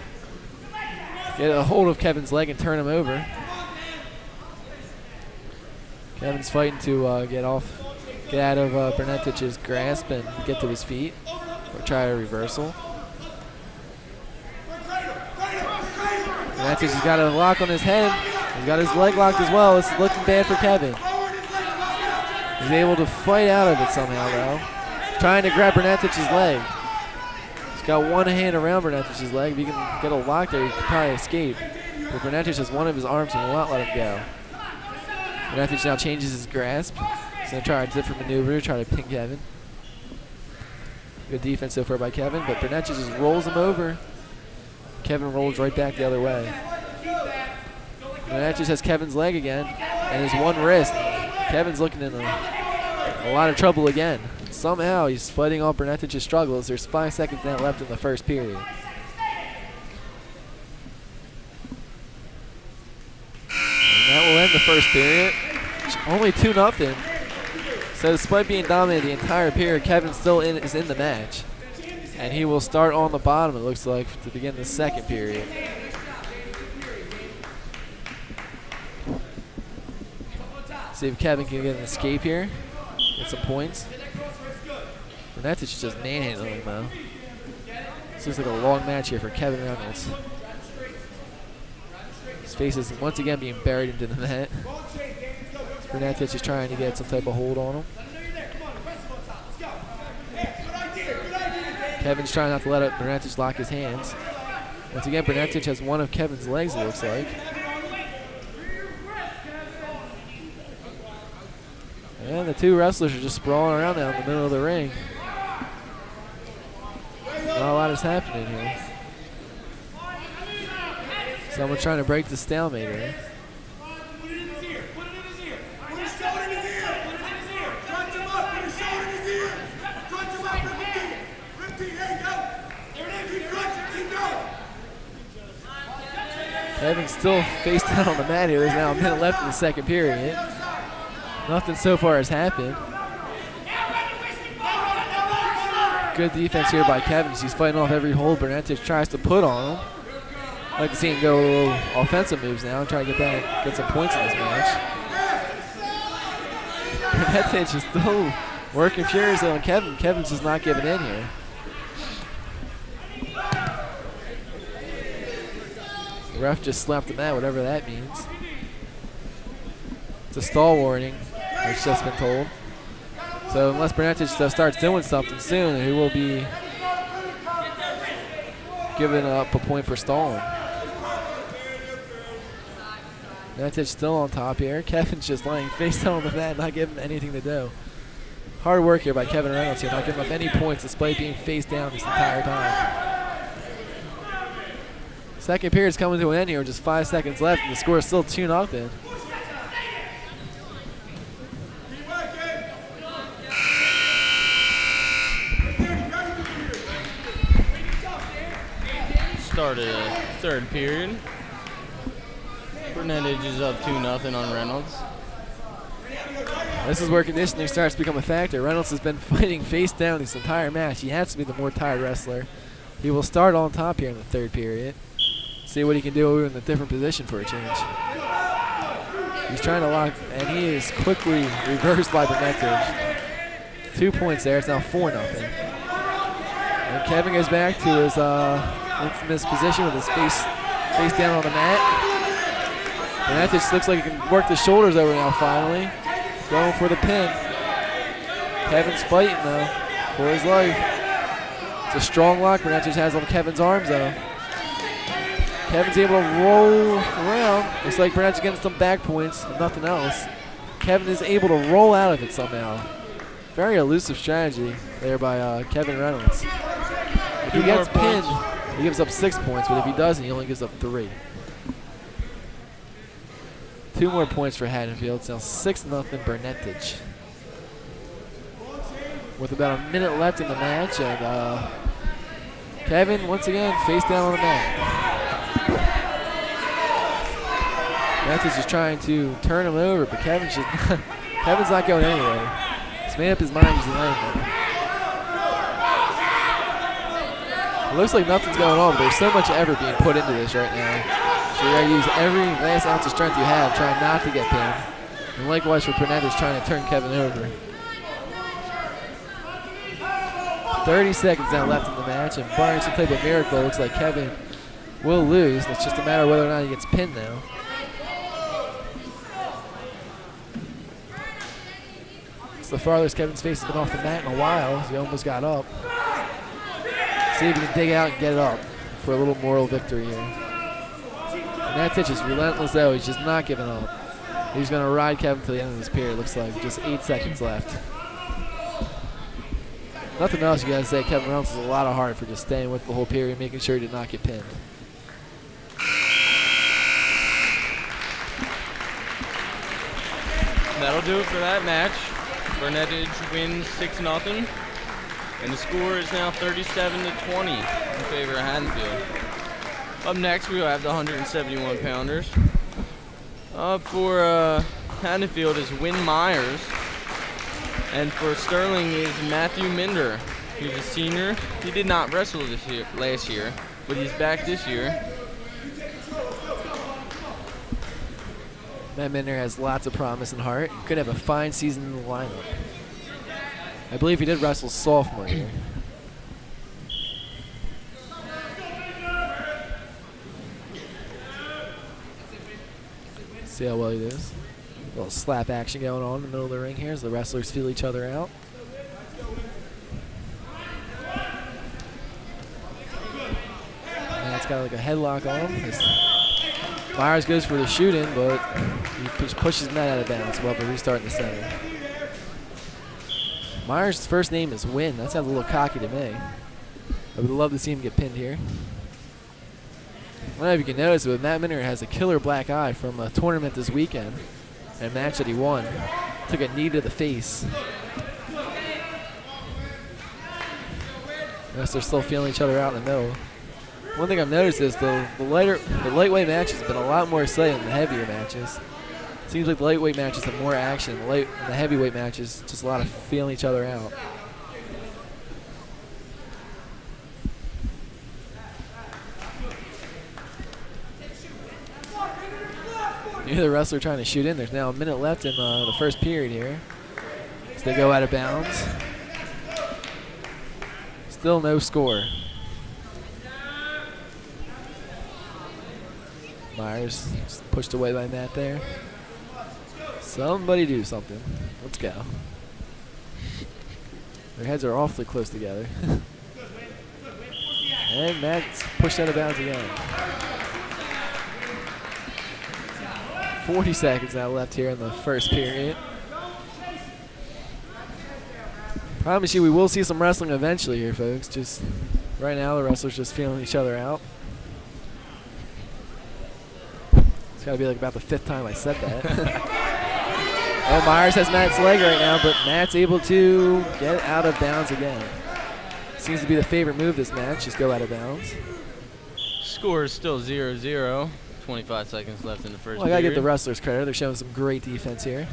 get a hold of Kevin's leg and turn him over. Kevin's fighting to get out of Bernatich's grasp and get to his feet, or try a reversal. Bernatich has got a lock on his head. He's got his leg locked as well. This is looking bad for Kevin. He's able to fight out of it somehow though. Trying to grab Bernatich's leg. He's got one hand around Bernatich's leg. If he can get a lock there, he can probably escape. But Bernatich has one of his arms and will not let him go. Bernatich now changes his grasp. He's going to try a different maneuver, try to pin Kevin. Good defense so far by Kevin, but Bernatich just rolls him over. Kevin rolls right back the other way. Bernatich has Kevin's leg again and his one wrist. Kevin's looking in a lot of trouble again. Somehow he's fighting off Bernatich's struggles. There's 5 seconds now left in the first period. And that will end the first period. Only 2-0. So despite being dominated the entire period, Kevin still is in the match. And he will start on the bottom, it looks like, to begin the second period. See if Kevin can get an escape here. Get some points. Bernatich is just manhandling him though. This looks like a long match here for Kevin Reynolds. His face is once again being buried into the net. Bernatich is trying to get some type of hold on him. Kevin's trying not to let Bernatich lock his hands. Once again, Bernatich has one of Kevin's legs, it looks like. And the two wrestlers are just sprawling around now in the middle of the ring. Not a lot is happening here. Someone's trying to break the stalemate here. Put it in his ear. Put it in his ear. Put his shoulder in his ear. Put it in his ear. Crunch him up. Put his shoulder in his ear. Crunch him up. Rip it deep. Rip deep. There you go. There it is. Keep crunching. Keep going. Kevin's still face down on the mat here. There's now a minute left in the second period. Nothing so far has happened. Good defense here by Kevin. He's fighting off every hold Bernetich tries to put on him. I'd like to see him go a little offensive moves now and try to get some points in this match. Bernetich is still working furious on Kevin. Kevin's just not giving in here. The ref just slapped him out, whatever that means. It's a stall warning, it's just been told. So unless Bernetich starts doing something soon, he will be giving up a point for stalling. Bernetich still on top here. Kevin's just lying face down on the mat, not giving him anything to do. Hard work here by Kevin Reynolds here, not giving up any points despite being face down this entire time. Second period's coming to an end here with just 5 seconds left, and the score is still 2-0. Started a third period. Bernetich is up 2-0 on Reynolds. This is where conditioning starts to become a factor. Reynolds has been fighting face down this entire match. He has to be the more tired wrestler. He will start on top here in the third period. See what he can do in a different position for a change. He's trying to lock, and he is quickly reversed by Bernetich. 2 points there. It's now 4-0. And Kevin goes back to his infamous position with his face down on the mat. Bernetich looks like he can work the shoulders over now finally. Going for the pin. Kevin's fighting though for his life. It's a strong lock Bernetich has on Kevin's arms though. Kevin's able to roll around. Looks like Bernetich getting some back points and nothing else. Kevin is able to roll out of it somehow. Very elusive strategy there by Kevin Reynolds. If he gets pinned, he gives up 6 points, but if he doesn't, he only gives up 3. 2 more points for Haddonfield. It's now 6-0 Bernetich. With about a minute left in the match, and Kevin once again face down on the mat. Bernetich is trying to turn him over, but Kevin's not going anywhere. He's made up his mind. He's laying there. It looks like nothing's going on, but there's so much effort being put into this right now. So you gotta use every last ounce of strength you have, trying not to get pinned. And likewise for Bernetich trying to turn Kevin over. 30 seconds now left in the match, and barring some type of miracle, looks like Kevin will lose. It's just a matter of whether or not he gets pinned now. It's the farthest Kevin's face has been off the mat in a while. He almost got up. See if he can dig out and get it up for a little moral victory here. Bernetich is relentless though. He's just not giving up. He's going to ride Kevin to the end of this period. Looks like just 8 seconds left. Nothing else you guys say. Kevin Reynolds is a lot of heart for just staying with the whole period, making sure he did not get pinned. That'll do it for that match. Bernetich wins 6-0. And the score is now 37-20 in favor of Haddonfield. Up next, we will have the 171 pounders. For Haddonfield is Wynn Myers. And for Sterling is Matthew Minder. He's a senior. He did not wrestle last year, but he's back this year. Matt Minder has lots of promise and heart. Could have a fine season in the lineup. I believe he did wrestle sophomore year. See how well he does. A little slap action going on in the middle of the ring here as the wrestlers feel each other out. Matt's got like a headlock on him. Myers goes for the shoot-in, but he pushes Matt out of bounds. We'll have a restart in the center. Myers' first name is Wynn. That sounds a little cocky to me. I would love to see him get pinned here. I don't know if you can notice it, but Matt Minder has a killer black eye from a tournament this weekend. And a match that he won. Took a knee to the face. Yes, they're still feeling each other out in the middle. One thing I've noticed is the lightweight matches have been a lot more exciting than the heavier matches. Seems like the lightweight matches have more action. The heavyweight matches, just a lot of feeling each other out. Neither wrestler trying to shoot in. There's now a minute left in the first period here. As they go out of bounds. Still no score. Myers just pushed away by Matt there. Somebody do something. Let's go. Their heads are awfully close together. And Matt's pushed out of bounds again. 40 seconds now left here in the first period. Promise you we will see some wrestling eventually here, folks. Just right now the wrestlers just feeling each other out. It's got to be like about the 5th time I said that. Oh, Myers has Matt's leg right now, but Matt's able to get out of bounds again. Seems to be the favorite move this match, just go out of bounds. Score is still 0-0. 25 seconds left in the first Well, I got to give period. the wrestlers credit. They're showing some great defense here.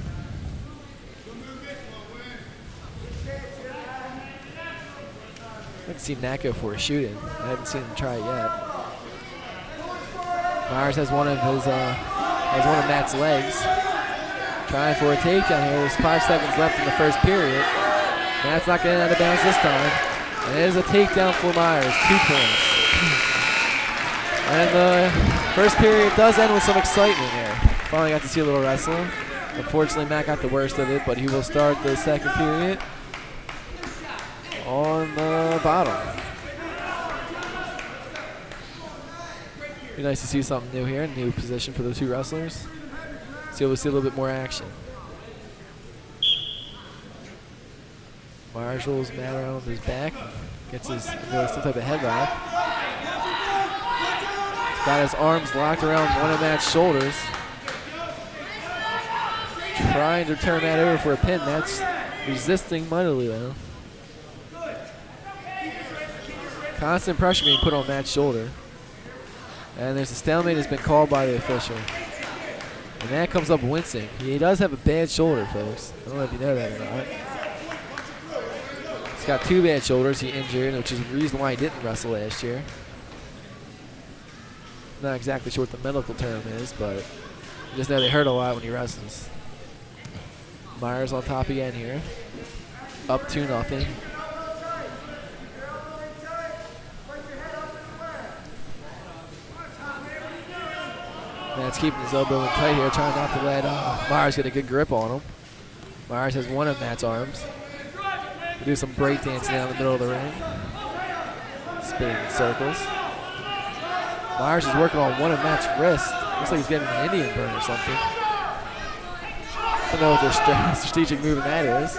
I can see Matt go for a shoot-in. I haven't seen him try it yet. Myers has one of Matt's legs. Trying for a takedown here. There's 5 seconds left in the first period. Matt's not getting out of bounds this time. And it is a takedown for Myers. 2 points. And the first period does end with some excitement here. Finally got to see a little wrestling. Unfortunately, Matt got the worst of it, but he will start the second period on the bottom. Be nice to see something new here, new position for the two wrestlers. So we'll see a little bit more action. Myers rolls Matt around on his back, gets his some type of headlock. He's got his arms locked around one of Matt's shoulders. Trying to turn Matt over for a pin. Matt's resisting mightily though. Constant pressure being put on Matt's shoulder. And there's a stalemate has been called by the official. And Matt comes up wincing. He does have a bad shoulder, folks. I don't know if you know that or not. He's got 2 bad shoulders he injured, which is the reason why he didn't wrestle last year. Not exactly sure what the medical term is, but you just know they hurt a lot when he wrestles. Myers on top again here. Up 2-0. Matt's keeping his elbow in tight here, trying not to let Myers get a good grip on him. Myers has one of Matt's arms. We'll do some breakdancing down the middle of the ring. Spinning in circles. Myers is working on one of Matt's wrists. Looks like he's getting an Indian burn or something. I don't know what their strategic move in that is.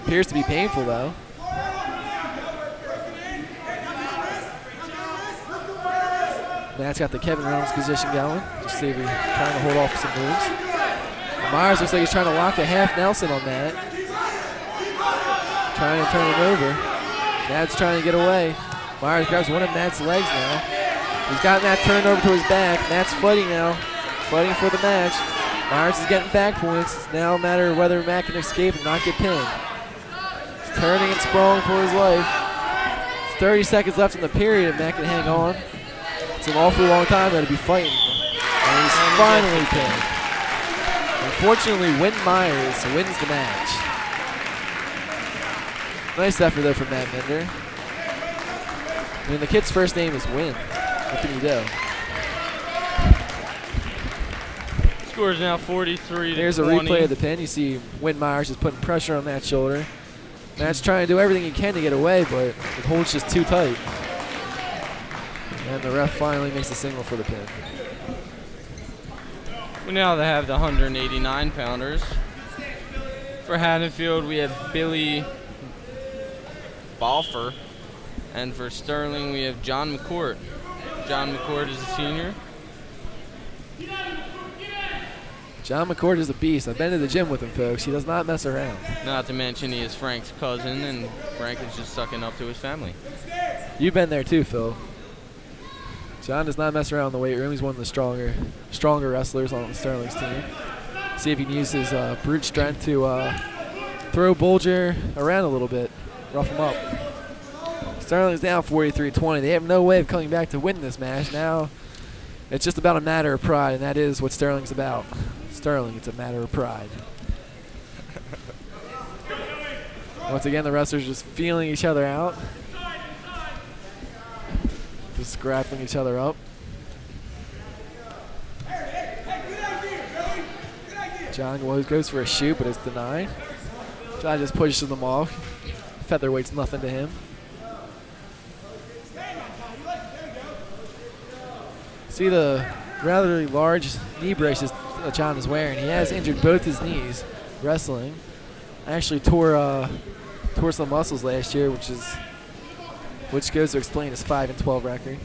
Appears to be painful though. Matt's got the Kevin Reynolds position going. Just see if he's trying to hold off some moves. And Myers looks like he's trying to lock a half Nelson on Matt. Trying to turn it over. Matt's trying to get away. Myers grabs one of Matt's legs now. He's got Matt turned over to his back. Matt's fighting now. Fighting for the match. Myers is getting back points. It's now a matter of whether Matt can escape and not get pinned. He's turning and sprawling for his life. It's 30 seconds left in the period if Matt can hang on. It's an awfully long time though to be fighting. And he's finally pinned. Unfortunately, Wynn Myers wins the match. Nice effort though from Matt Mender. I mean, the kid's first name is Wynn. What can you do? Score is now 43-20. Here's a replay of the pin. You see Wynn Myers is putting pressure on Matt's shoulder. Matt's trying to do everything he can to get away, but the hold's just too tight. And the ref finally makes a signal for the pin. We now have the 189-pounders. For Haddonfield, we have Billy Balfer. And for Sterling, we have John McCourt. John McCourt is a senior. John McCourt is a beast. I've been to the gym with him, folks. He does not mess around. Not to mention he is Frank's cousin, and Frank is just sucking up to his family. You've been there too, Phil. John does not mess around in the weight room. He's one of the stronger wrestlers on Sterling's team. See if he can use his brute strength to throw Bulger around a little bit, rough him up. Sterling's down 43-20. They have no way of coming back to win this match. Now It's just about a matter of pride, and that is what Sterling's about. Sterling, it's a matter of pride. Once again, the wrestlers just feeling each other out. Just grappling each other up. John goes for a shoot, but it's denied. John just pushes them off. Featherweight's nothing to him. See the rather large knee braces that John is wearing. He has injured both his knees wrestling. Actually tore some muscles last year, which goes to explain his 5-12 record.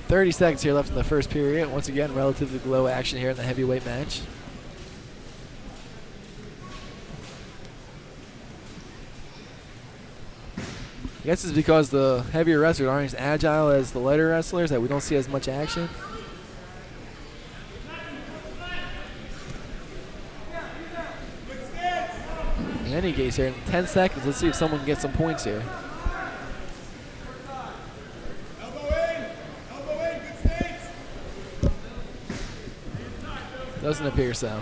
30 seconds here left in the first period. Once again, relatively low action here in the heavyweight match. I guess it's because the heavier wrestlers aren't as agile as the lighter wrestlers that we don't see as much action. In any case here, in 10 seconds, let's see if someone can get some points here. Doesn't appear so.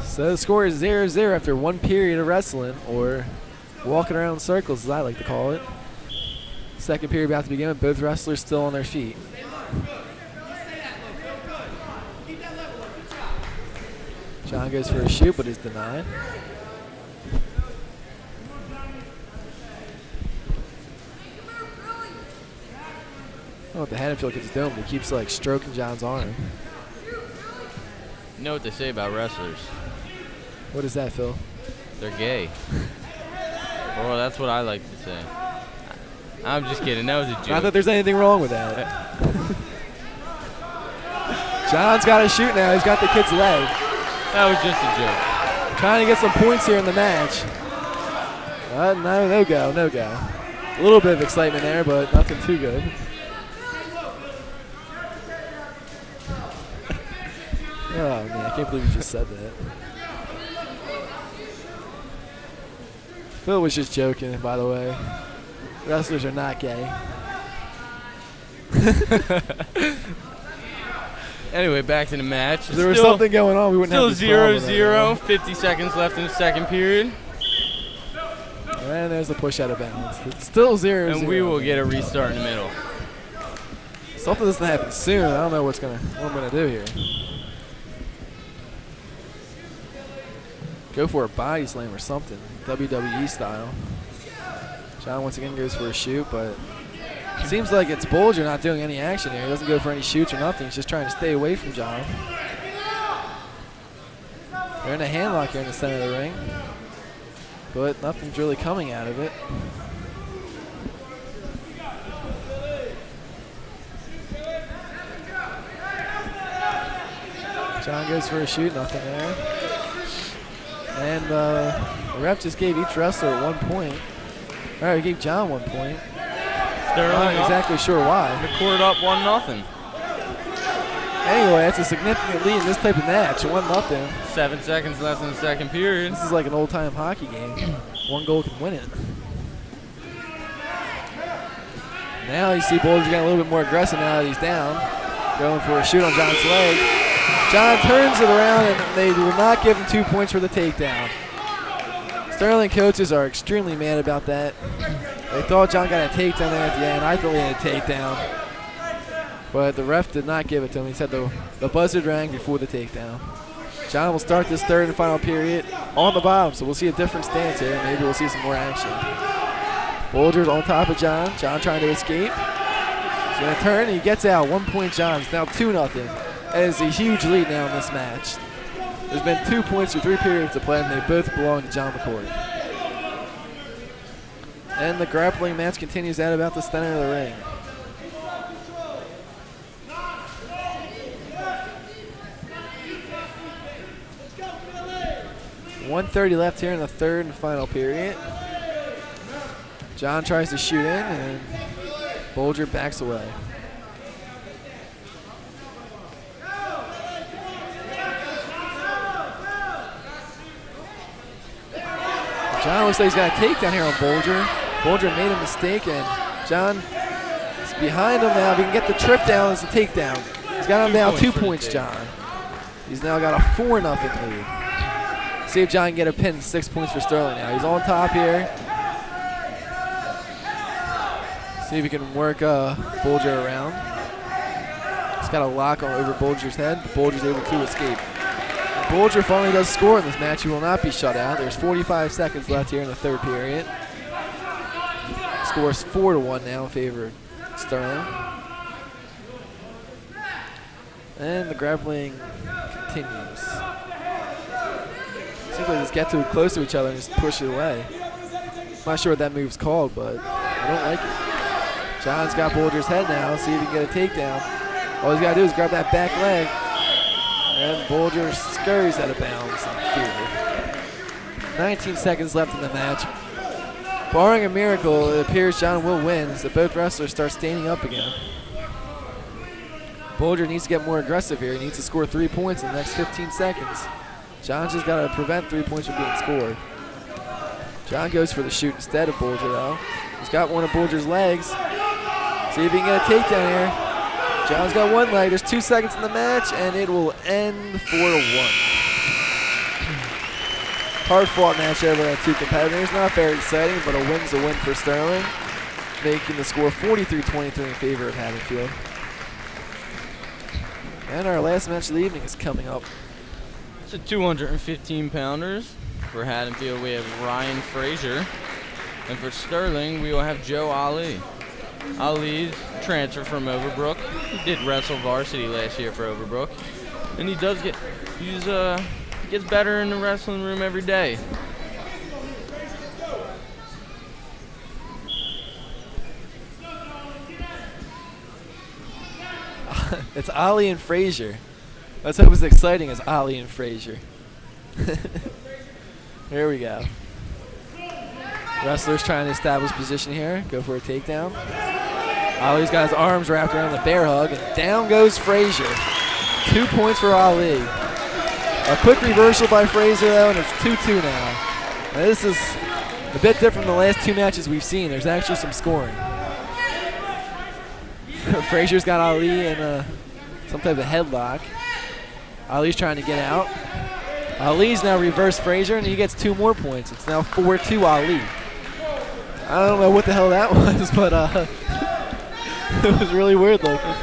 So the score is 0-0 after one period of wrestling, or walking around in circles as I like to call it. Second period about to begin with both wrestlers still on their feet. John goes for a shoot, but is denied. I don't know what the Haddonfield kid's doing, but he keeps like stroking John's arm. You know what they say about wrestlers? What is that, Phil? They're gay. Well, that's what I like to say. I'm just kidding. That was a joke. Not that there's anything wrong with that. John's got a shoot now. He's got the kid's leg. That was just a joke. Trying to get some points here in the match. No go. A little bit of excitement there, but nothing too good. Oh, man, I can't believe you just said that. Phil was just joking, by the way. Wrestlers are not gay. Anyway, back to the match. If there was something going on, we wouldn't have this problem. Still 0-0, 50 seconds left in the second period. And there's the push out of bounds. It's still 0-0. And we will get a restart in the middle. Something doesn't happen soon. I don't know what I'm gonna do here. Go for a body slam or something, WWE style. John once again goes for a shoot, but it seems like it's Bulger not doing any action here. He doesn't go for any shoots or nothing. He's just trying to stay away from John. They're in a handlock here in the center of the ring, but nothing's really coming out of it. John goes for a shoot, nothing there. And the ref just gave each wrestler 1 point. All right, he gave John 1 point. Sterling I'm not exactly sure why. The court up 1-0. Anyway, that's a significant lead in this type of match, 1-0. 7 seconds left in the second period. This is like an old-time hockey game. One goal can win it. Now you see Bulger getting a little bit more aggressive now that he's down. Going for a shoot on John's leg. John turns it around, and they will not give him 2 points for the takedown. Sterling coaches are extremely mad about that. They thought John got a takedown there at the end. I thought he had a takedown. But the ref did not give it to him. He said the buzzer rang before the takedown. John will start this third and final period on the bottom, so we'll see a different stance here. Maybe we'll see some more action. Bulger's on top of John. John trying to escape. He's going to turn, and he gets out. 1 point John. It's now 2-0. That is a huge lead now in this match. There's been 2 points through 3 periods of play, and they both belong to John McCord. And the grappling match continues at about the center of the ring. .130 left here in the third and final period. John tries to shoot in, and Bulger backs away. John looks like he's got a takedown here on Bolger. Bolger made a mistake, and John is behind him now. If he can get the trip down, it's a takedown. He's got him now 2 points, John. He's now got a 4-0 lead. See if John can get a pin. 6 points for Sterling now. He's on top here. See if he can work Bolger around. He's got a lock on over Bolger's head. Bolger's able to escape. Bolger finally does score in this match. He will not be shut out. There's 45 seconds left here in the third period. Scores 4-1 now in favor of Sterling. And the grappling continues. Seems like just get too close to each other and just push it away. I'm not sure what that move's called, but I don't like it. John's got Bolger's head now. See if he can get a takedown. All he's got to do is grab that back leg. And Bolger scurries out of bounds in fear. 19 seconds left in the match. Barring a miracle, it appears John will win as both wrestlers start standing up again. Bolger needs to get more aggressive here. He needs to score 3 points in the next 15 seconds. John's just got to prevent 3 points from being scored. John goes for the shoot instead of Bolger, though. He's got one of Bolger's legs. See if he can get a takedown here. John's got one leg. There's 2 seconds in the match, and it will end 4-1. Hard-fought match there by the two competitors. Not very exciting, but a win's a win for Sterling, making the score 43-23 in favor of Haddonfield. And our last match of the evening is coming up. It's a 215-pounders. For Haddonfield, we have Ryan Frazier. And for Sterling, we will have Joe Ali. Ali's transfer from Overbrook. He did wrestle varsity last year for Overbrook. And he gets better in the wrestling room every day. It's Ali and Frazier. That's what was exciting, is Ali and Frazier. There we go. Wrestler's trying to establish position here. Go for a takedown. Ali's got his arms wrapped around the bear hug, and down goes Frazier. 2 points for Ali. A quick reversal by Frazier, though, and it's 2-2 now. Now this is a bit different than the last 2 matches we've seen. There's actually some scoring. Frazier's got Ali in some type of headlock. Ali's trying to get out. Ali's now reversed Frazier, and he gets 2 more points. It's now 4-2 Ali. I don't know what the hell that was, but it was really weird looking.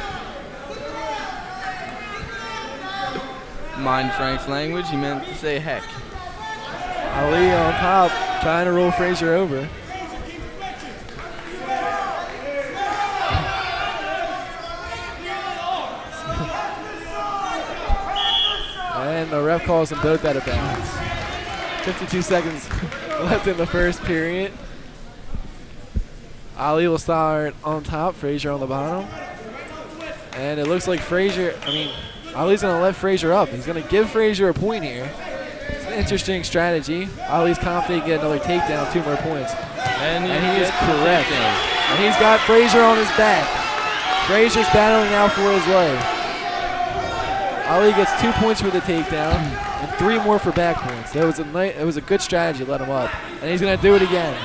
Mind Frank's language, he meant to say heck. Ali on top, trying to roll Frazier over. And the ref calls them both out of bounds. 52 seconds left in the first period. Ali will start on top, Frazier on the bottom. And it looks like Ali's going to let Frazier up. He's going to give Frazier a point here. It's an interesting strategy. Ali's confident he can get another takedown, 2 more points. And he is correct. And he's got Frazier on his back. Frazier's battling now for his life. Ali gets 2 points for the takedown and 3 more for back points. It was a good strategy to let him up. And he's going to do it again.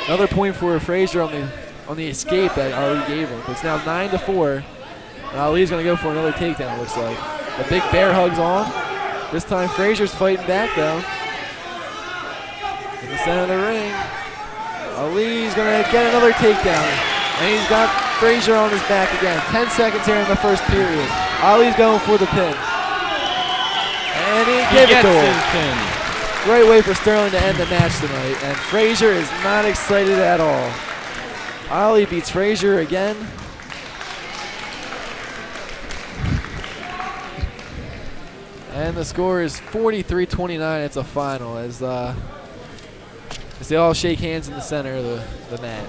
Another point for Frazier on the escape that Ali gave him. It's now 9-4. And Ali's going to go for another takedown, it looks like. The big bear hug's on. This time Frazier's fighting back, though. In the center of the ring. Ali's going to get another takedown. And he's got Frazier on his back again. 10 seconds here in the first period. Ali's going for the pin. And he gave it to him. Great way for Sterling to end the match tonight. And Frazier is not excited at all. Ali beats Frazier again. And the score is 43-29. It's a final as they all shake hands in the center of the mat.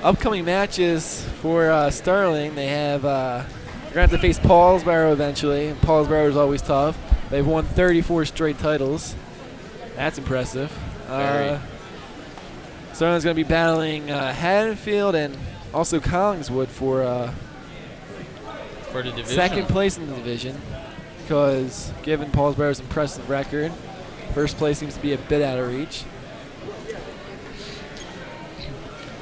Upcoming matches for Sterling, they have they're going to have to face Paulsboro eventually. And Paulsboro is always tough. They've won 34 straight titles. That's impressive. Sterling's going to be battling Haddonfield and also Collingswood for the division. second place in the division. because given Paulsboro's impressive record, first place seems to be a bit out of reach.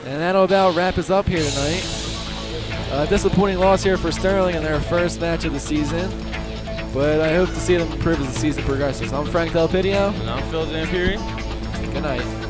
And that'll about wrap us up here tonight. Disappointing loss here for Sterling in their first match of the season, but I hope to see them improve as the season progresses. I'm Frank Del Pidio. And I'm Phil Zampieri. Good night.